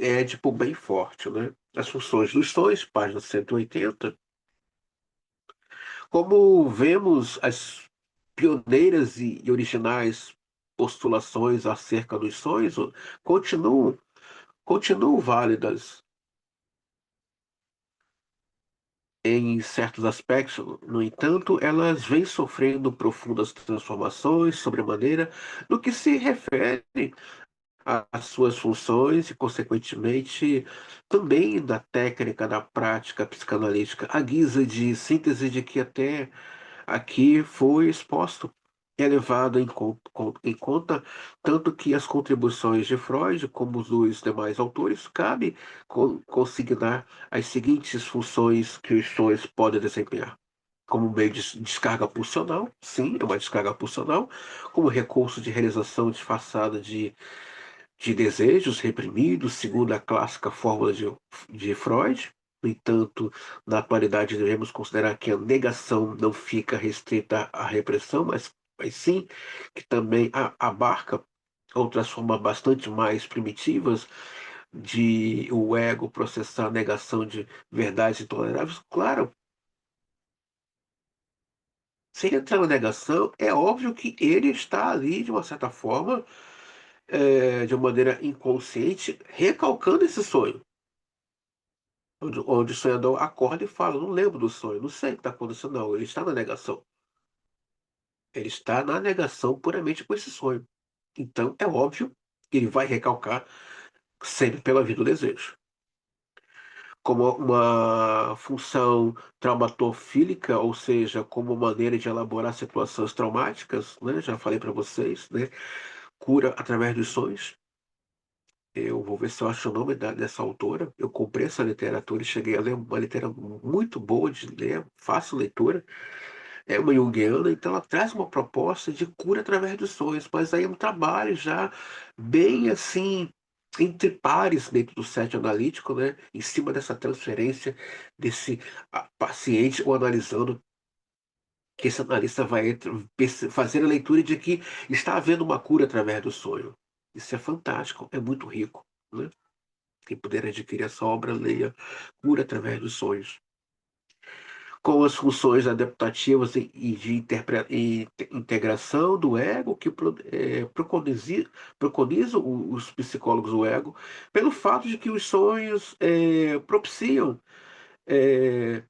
Édipo bem forte, né? As funções dos sonhos, página 180. Como vemos as pioneiras e originais postulações acerca dos sonhos continuam, continuam válidas em certos aspectos, no entanto, elas vêm sofrendo profundas transformações sobremaneira no que se refere às suas funções e, consequentemente, também da técnica da prática psicanalítica, à guisa de síntese de que até aqui foi exposto e é levado em conta tanto que as contribuições de Freud como os dos demais autores cabe consignar as seguintes funções que os sonhos podem desempenhar. Como meio de descarga pulsional, sim, é uma descarga pulsional, como recurso de realização disfarçada de desejos reprimidos, segundo a clássica fórmula de Freud. No entanto, na atualidade devemos considerar que a negação não fica restrita à repressão, mas sim que também abarca outras formas bastante mais primitivas de o ego processar a negação de verdades intoleráveis. Claro, sem entrar na negação, é óbvio que ele está ali, de uma certa forma, de uma maneira inconsciente, recalcando esse sonho. Onde o sonhador acorda e fala: Não lembro do sonho, não sei o que está acontecendo, não. Ele está na negação. Ele está na negação puramente com esse sonho. Então, é óbvio que ele vai recalcar sempre pela vida do desejo. Como uma função traumatofílica, ou seja, como maneira de elaborar situações traumáticas, né? Já falei para vocês, né? Cura através dos sonhos. Eu vou ver se eu acho o nome dessa autora. Eu comprei essa literatura e cheguei a ler uma literatura muito boa de ler, fácil leitura. É uma junguiana, então ela traz uma proposta de cura através dos sonhos, mas aí é um trabalho já bem assim, entre pares dentro do set analítico, né? Em cima dessa transferência desse paciente, ou analisando que esse analista vai fazer a leitura de que está havendo uma cura através do sonho. Isso é fantástico, é muito rico, né? Quem puder adquirir essa obra, leia Cura através dos sonhos. Com as funções adaptativas e de integração do ego que preconizam os psicólogos do ego, pelo fato de que os sonhos propiciam é,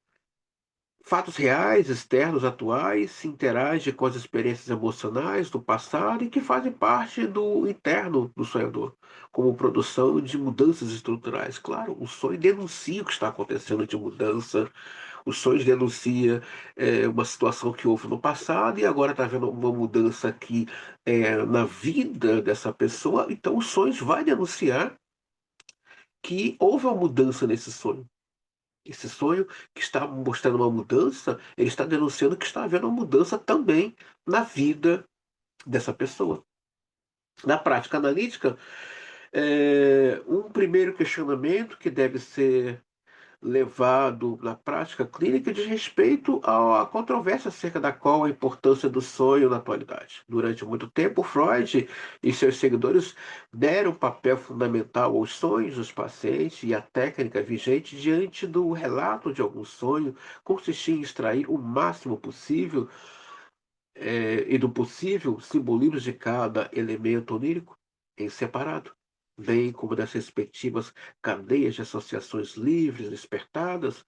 fatos reais, externos, atuais, se interagem com as experiências emocionais do passado e que fazem parte do interno do sonhador, como produção de mudanças estruturais. Claro, o sonho denuncia o que está acontecendo de mudança, o sonho denuncia uma situação que houve no passado e agora está havendo uma mudança aqui na vida dessa pessoa, então os sonhos vai denunciar que houve uma mudança nesse sonho. Esse sonho que está mostrando uma mudança, ele está denunciando que está havendo uma mudança também na vida dessa pessoa. Na prática analítica, um primeiro questionamento que deve ser levado na prática clínica diz respeito à controvérsia acerca da qual a importância do sonho na atualidade. Durante muito tempo, Freud e seus seguidores deram papel fundamental aos sonhos dos pacientes e a técnica vigente diante do relato de algum sonho consistia em extrair o máximo possível e do possível simbolismo de cada elemento onírico em separado, bem como das respectivas cadeias de associações livres despertadas,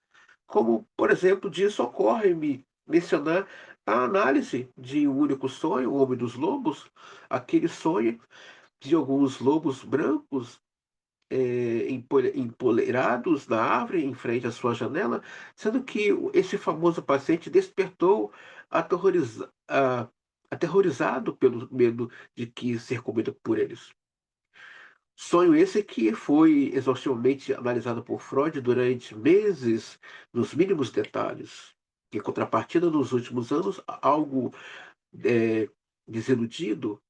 como, por exemplo, disso ocorre-me mencionar a análise de um único sonho, o Homem dos Lobos, aquele sonho de alguns lobos brancos empoleirados na árvore em frente à sua janela, sendo que esse famoso paciente despertou aterrorizado pelo medo de que ser comido por eles. Sonho esse que foi exaustivamente analisado por Freud durante meses, nos mínimos detalhes. Em contrapartida, nos últimos anos, algo eh, desiludido,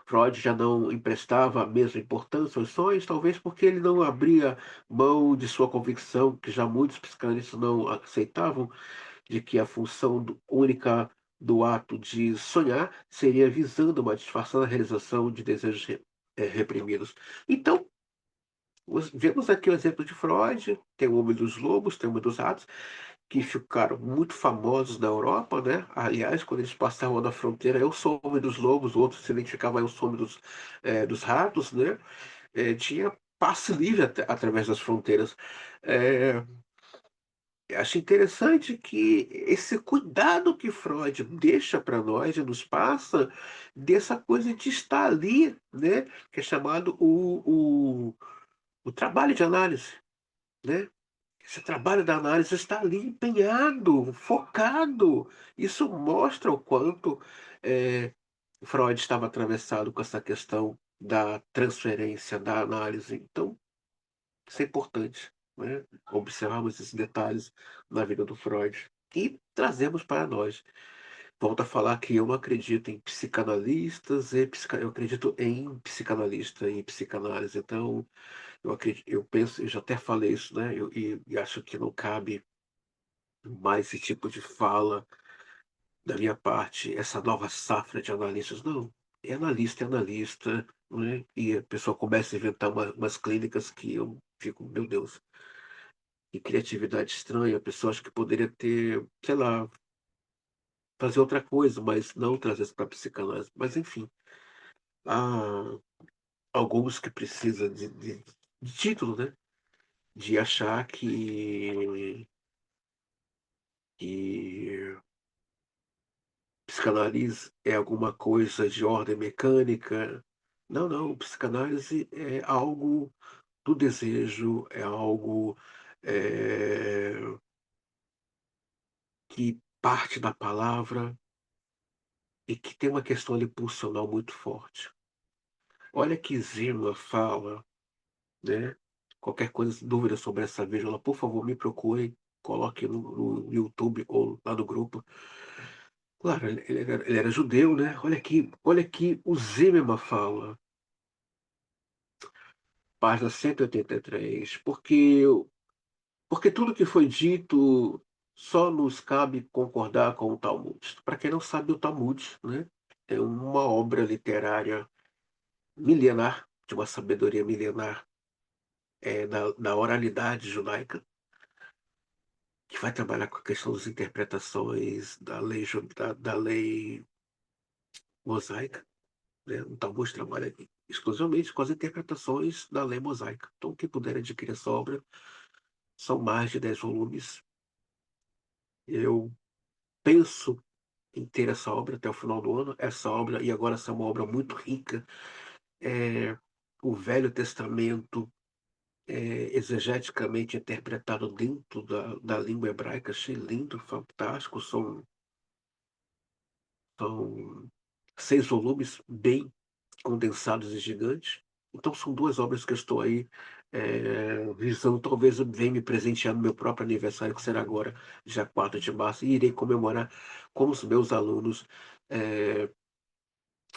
Freud já não emprestava a mesma importância aos sonhos, talvez porque ele não abria mão de sua convicção, que já muitos psicanalistas não aceitavam, de que a função única do ato de sonhar seria visando uma disfarçada realização de desejos reprimidos. Então, vemos aqui o exemplo de Freud, tem o Homem dos Lobos, tem o Homem dos Ratos, que ficaram muito famosos na Europa, né? Aliás, quando eles passavam na fronteira, eu sou o Homem dos Lobos, o outro se identificava, eu sou o Homem dos Ratos, né? Tinha passe livre através das fronteiras. É, acho interessante que esse cuidado que Freud deixa para nós e nos passa dessa coisa de estar ali, né? Que é chamado o trabalho de análise, né? Esse trabalho da análise está ali empenhado, focado. Isso mostra o quanto Freud estava atravessado com essa questão da transferência, da análise. Então, isso é importante, né? Observarmos esses detalhes na vida do Freud e trazemos para nós. Volto a falar que eu não acredito em psicanalistas eu acredito em psicanalista e psicanálise. Então, eu acredito, eu penso, eu já até falei isso, né? E acho que não cabe mais esse tipo de fala da minha parte, essa nova safra de analistas. Não, é analista, né? E a pessoa começa a inventar umas clínicas que eu fico, meu Deus, que criatividade estranha. A pessoa acha que poderia ter, sei lá, fazer outra coisa, mas não trazer isso para psicanálise. Mas enfim, há alguns que precisam de título, né? De achar que psicanálise é alguma coisa de ordem mecânica. Não, não. Psicanálise é algo do desejo, é algo é, que parte da palavra e que tem uma questão ali pulsional muito forte. Olha que Zima fala, né? Qualquer coisa, dúvida sobre essa vírgula, por favor, me procure, coloque no YouTube ou lá no grupo. Claro, ele era judeu, né? Olha aqui o Zimmermann fala. Página 183, porque tudo que foi dito só nos cabe concordar com o Talmud. Para quem não sabe, o Talmud, né, é uma obra literária milenar, de uma sabedoria milenar da oralidade judaica, que vai trabalhar com a questão das interpretações da lei mosaica. Né? O Talmud trabalha exclusivamente com as interpretações da lei mosaica. Então, quem puder adquirir essa obra, são mais de 10 volumes. Eu penso em ter essa obra até o final do ano. Essa obra, e agora essa é uma obra muito rica, é o Velho Testamento exegeticamente interpretado dentro da língua hebraica. Achei lindo, fantástico. São 6 volumes bem condensados e gigantes. Então são duas obras que eu estou aí visando. Talvez eu venha me presentear no meu próprio aniversário, que será agora, dia 4 de março, e irei comemorar com os meus alunos é,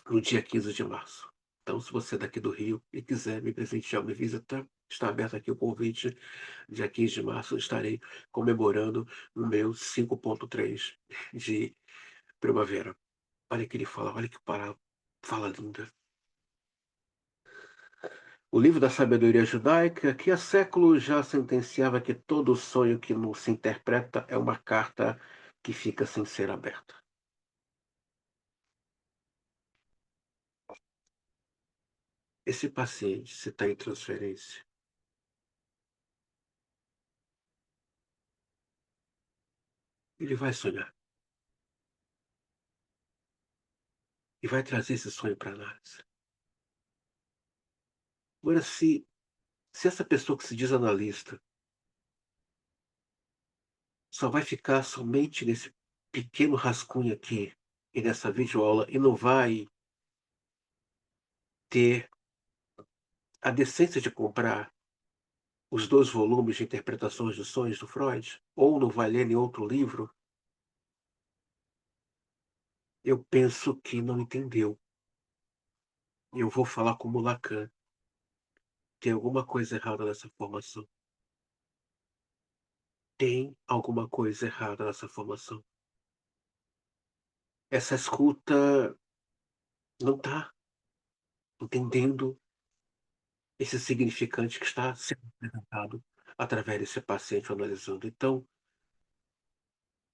no dia 15 de março. Então, se você é daqui do Rio e quiser me presentear, me visitar, está aberto aqui o convite. Dia 15 de março estarei comemorando o meu 5.3 de primavera. Olha que ele fala, olha que fala linda. O livro da sabedoria judaica, que há séculos já sentenciava que todo sonho que não se interpreta é uma carta que fica sem ser aberta. esse paciente, se está em transferência, ele vai sonhar e vai trazer esse sonho para análise. Agora, se essa pessoa que se diz analista só vai ficar somente nesse pequeno rascunho aqui e nessa videoaula e não vai ter a decência de comprar os 2 volumes de interpretações dos sonhos do Freud, ou não vai ler nenhum outro livro, eu penso que não entendeu. Eu vou falar como Lacan, tem alguma coisa errada nessa formação. Tem alguma coisa errada nessa formação. Essa escuta não está entendendo esse significante que está sendo apresentado através desse paciente analisando. Então,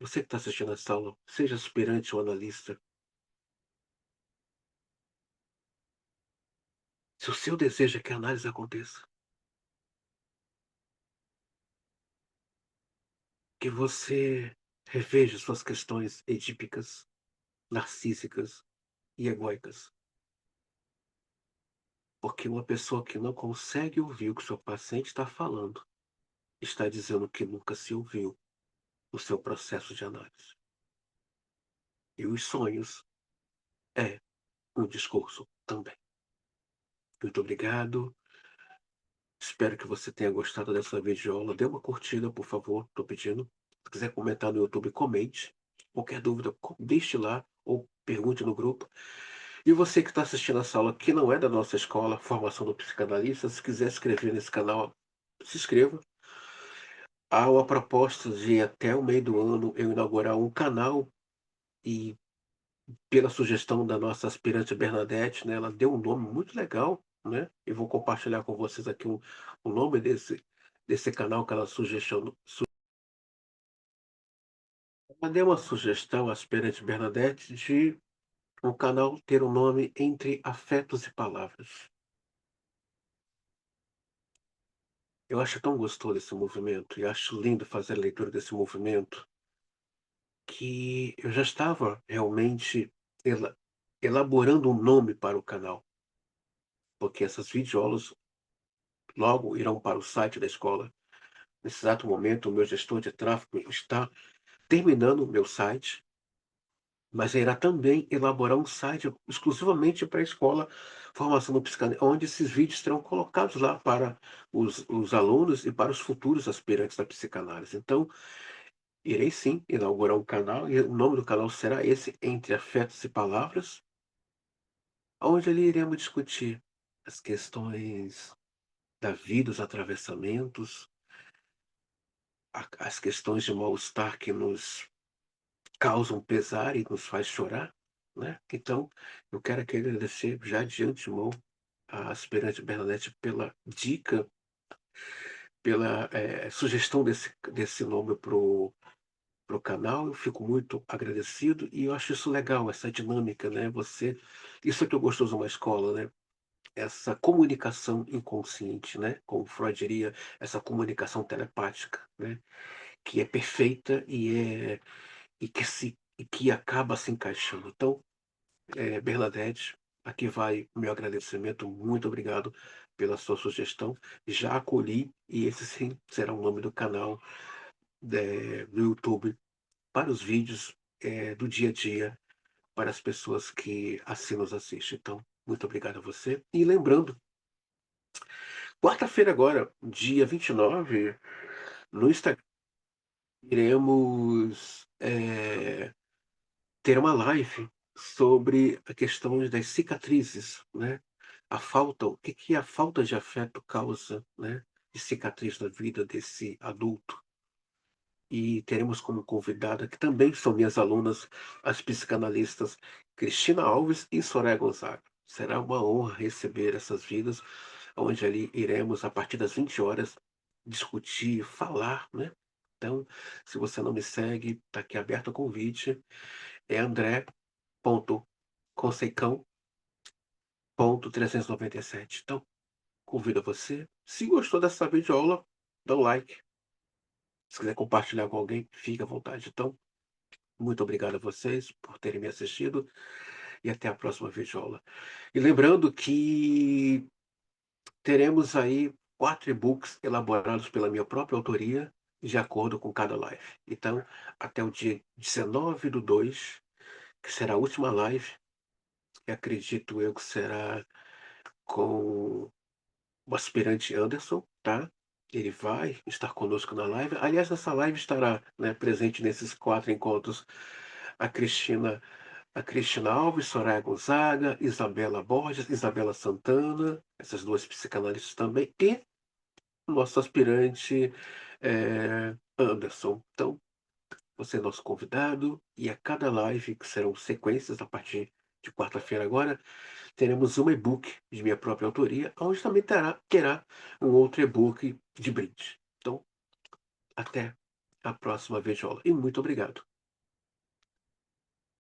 você que está assistindo essa aula, seja aspirante ou analista, se o seu desejo é que a análise aconteça, que você reveja suas questões edípicas, narcísicas e egóicas. Porque uma pessoa que não consegue ouvir o que o seu paciente está falando, está dizendo que nunca se ouviu no seu processo de análise. E os sonhos é um discurso também. Muito obrigado. Espero que você tenha gostado dessa videoaula. Dê uma curtida, por favor, estou pedindo. Se quiser comentar no YouTube, comente. Qualquer dúvida, deixe lá ou pergunte no grupo. E você que está assistindo essa aula que não é da nossa escola, Formação do Psicanalista, se quiser se inscrever nesse canal, se inscreva. Há uma proposta de até o meio do ano eu inaugurar um canal e pela sugestão da nossa aspirante Bernadette, né, ela deu um nome muito legal, né? E vou compartilhar com vocês aqui o nome desse canal que ela sugestão. Ela deu uma sugestão, a aspirante Bernadette, de um canal ter o nome Entre Afetos e Palavras. Eu acho tão gostoso esse movimento e acho lindo fazer a leitura desse movimento, que eu já estava realmente elaborando um nome para o canal, porque essas videoaulas logo irão para o site da escola. Nesse exato momento, o meu gestor de tráfego está terminando o meu site, mas irá também elaborar um site exclusivamente para a escola Formação no Psicanálise, onde esses vídeos serão colocados lá para os alunos e para os futuros aspirantes da psicanálise. Então, irei sim inaugurar um canal, e o nome do canal será esse, Entre Afetos e Palavras, onde ali iremos discutir as questões da vida, os atravessamentos, as questões de mal-estar que nos causam pesar e nos faz chorar, né. Então, eu quero aqui agradecer já de antemão a aspirante Bernadette pela dica, pela, sugestão desse nome para o canal. Eu fico muito agradecido e eu acho isso legal, essa dinâmica, né, isso é que eu gostoso de uma escola, né, essa comunicação inconsciente, né, como Freud diria, essa comunicação telepática, né, que é perfeita e que acaba se encaixando. Então, Bernadette, aqui vai o meu agradecimento, muito obrigado pela sua sugestão. Já acolhi e esse sim será o nome do canal, do YouTube para os vídeos, do dia a dia, para as pessoas que assim nos assistem. Então, muito obrigado a você. E lembrando, quarta-feira agora, dia 29, no Instagram, iremos, ter uma live sobre a questão das cicatrizes, né. O que que a falta de afeto causa, né, de cicatriz na vida desse adulto. E teremos como convidada, que também são minhas alunas, as psicanalistas Cristina Alves e Soraya Gonzaga. Será uma honra receber essas vidas, onde ali iremos, a partir das 20 horas, discutir, falar, né. Então, se você não me segue, está aqui aberto o convite, é André Conceicão, 397. Então, convido você, se gostou dessa videoaula, dá um like. Se quiser compartilhar com alguém, fique à vontade. Então, muito obrigado a vocês por terem me assistido e até a próxima videoaula. E lembrando que teremos aí 4 e-books elaborados pela minha própria autoria, de acordo com cada live. Então, até o dia 19/2, que será a última live, que acredito eu que será com o aspirante Anderson, tá? Ele vai estar conosco na live. Aliás, nessa live estará, né, presente nesses 4 encontros a Cristina, a Cristina Alves, Soraya Gonzaga, Isabela Borges, Isabela Santana, essas 2 psicanalistas também, e o nosso aspirante, Anderson. Então, você é nosso convidado e a cada live, que serão sequências a partir de quarta-feira agora, teremos um e-book de minha própria autoria, onde também terá um outro e-book de brinde. Então, até a próxima videoaula e muito obrigado.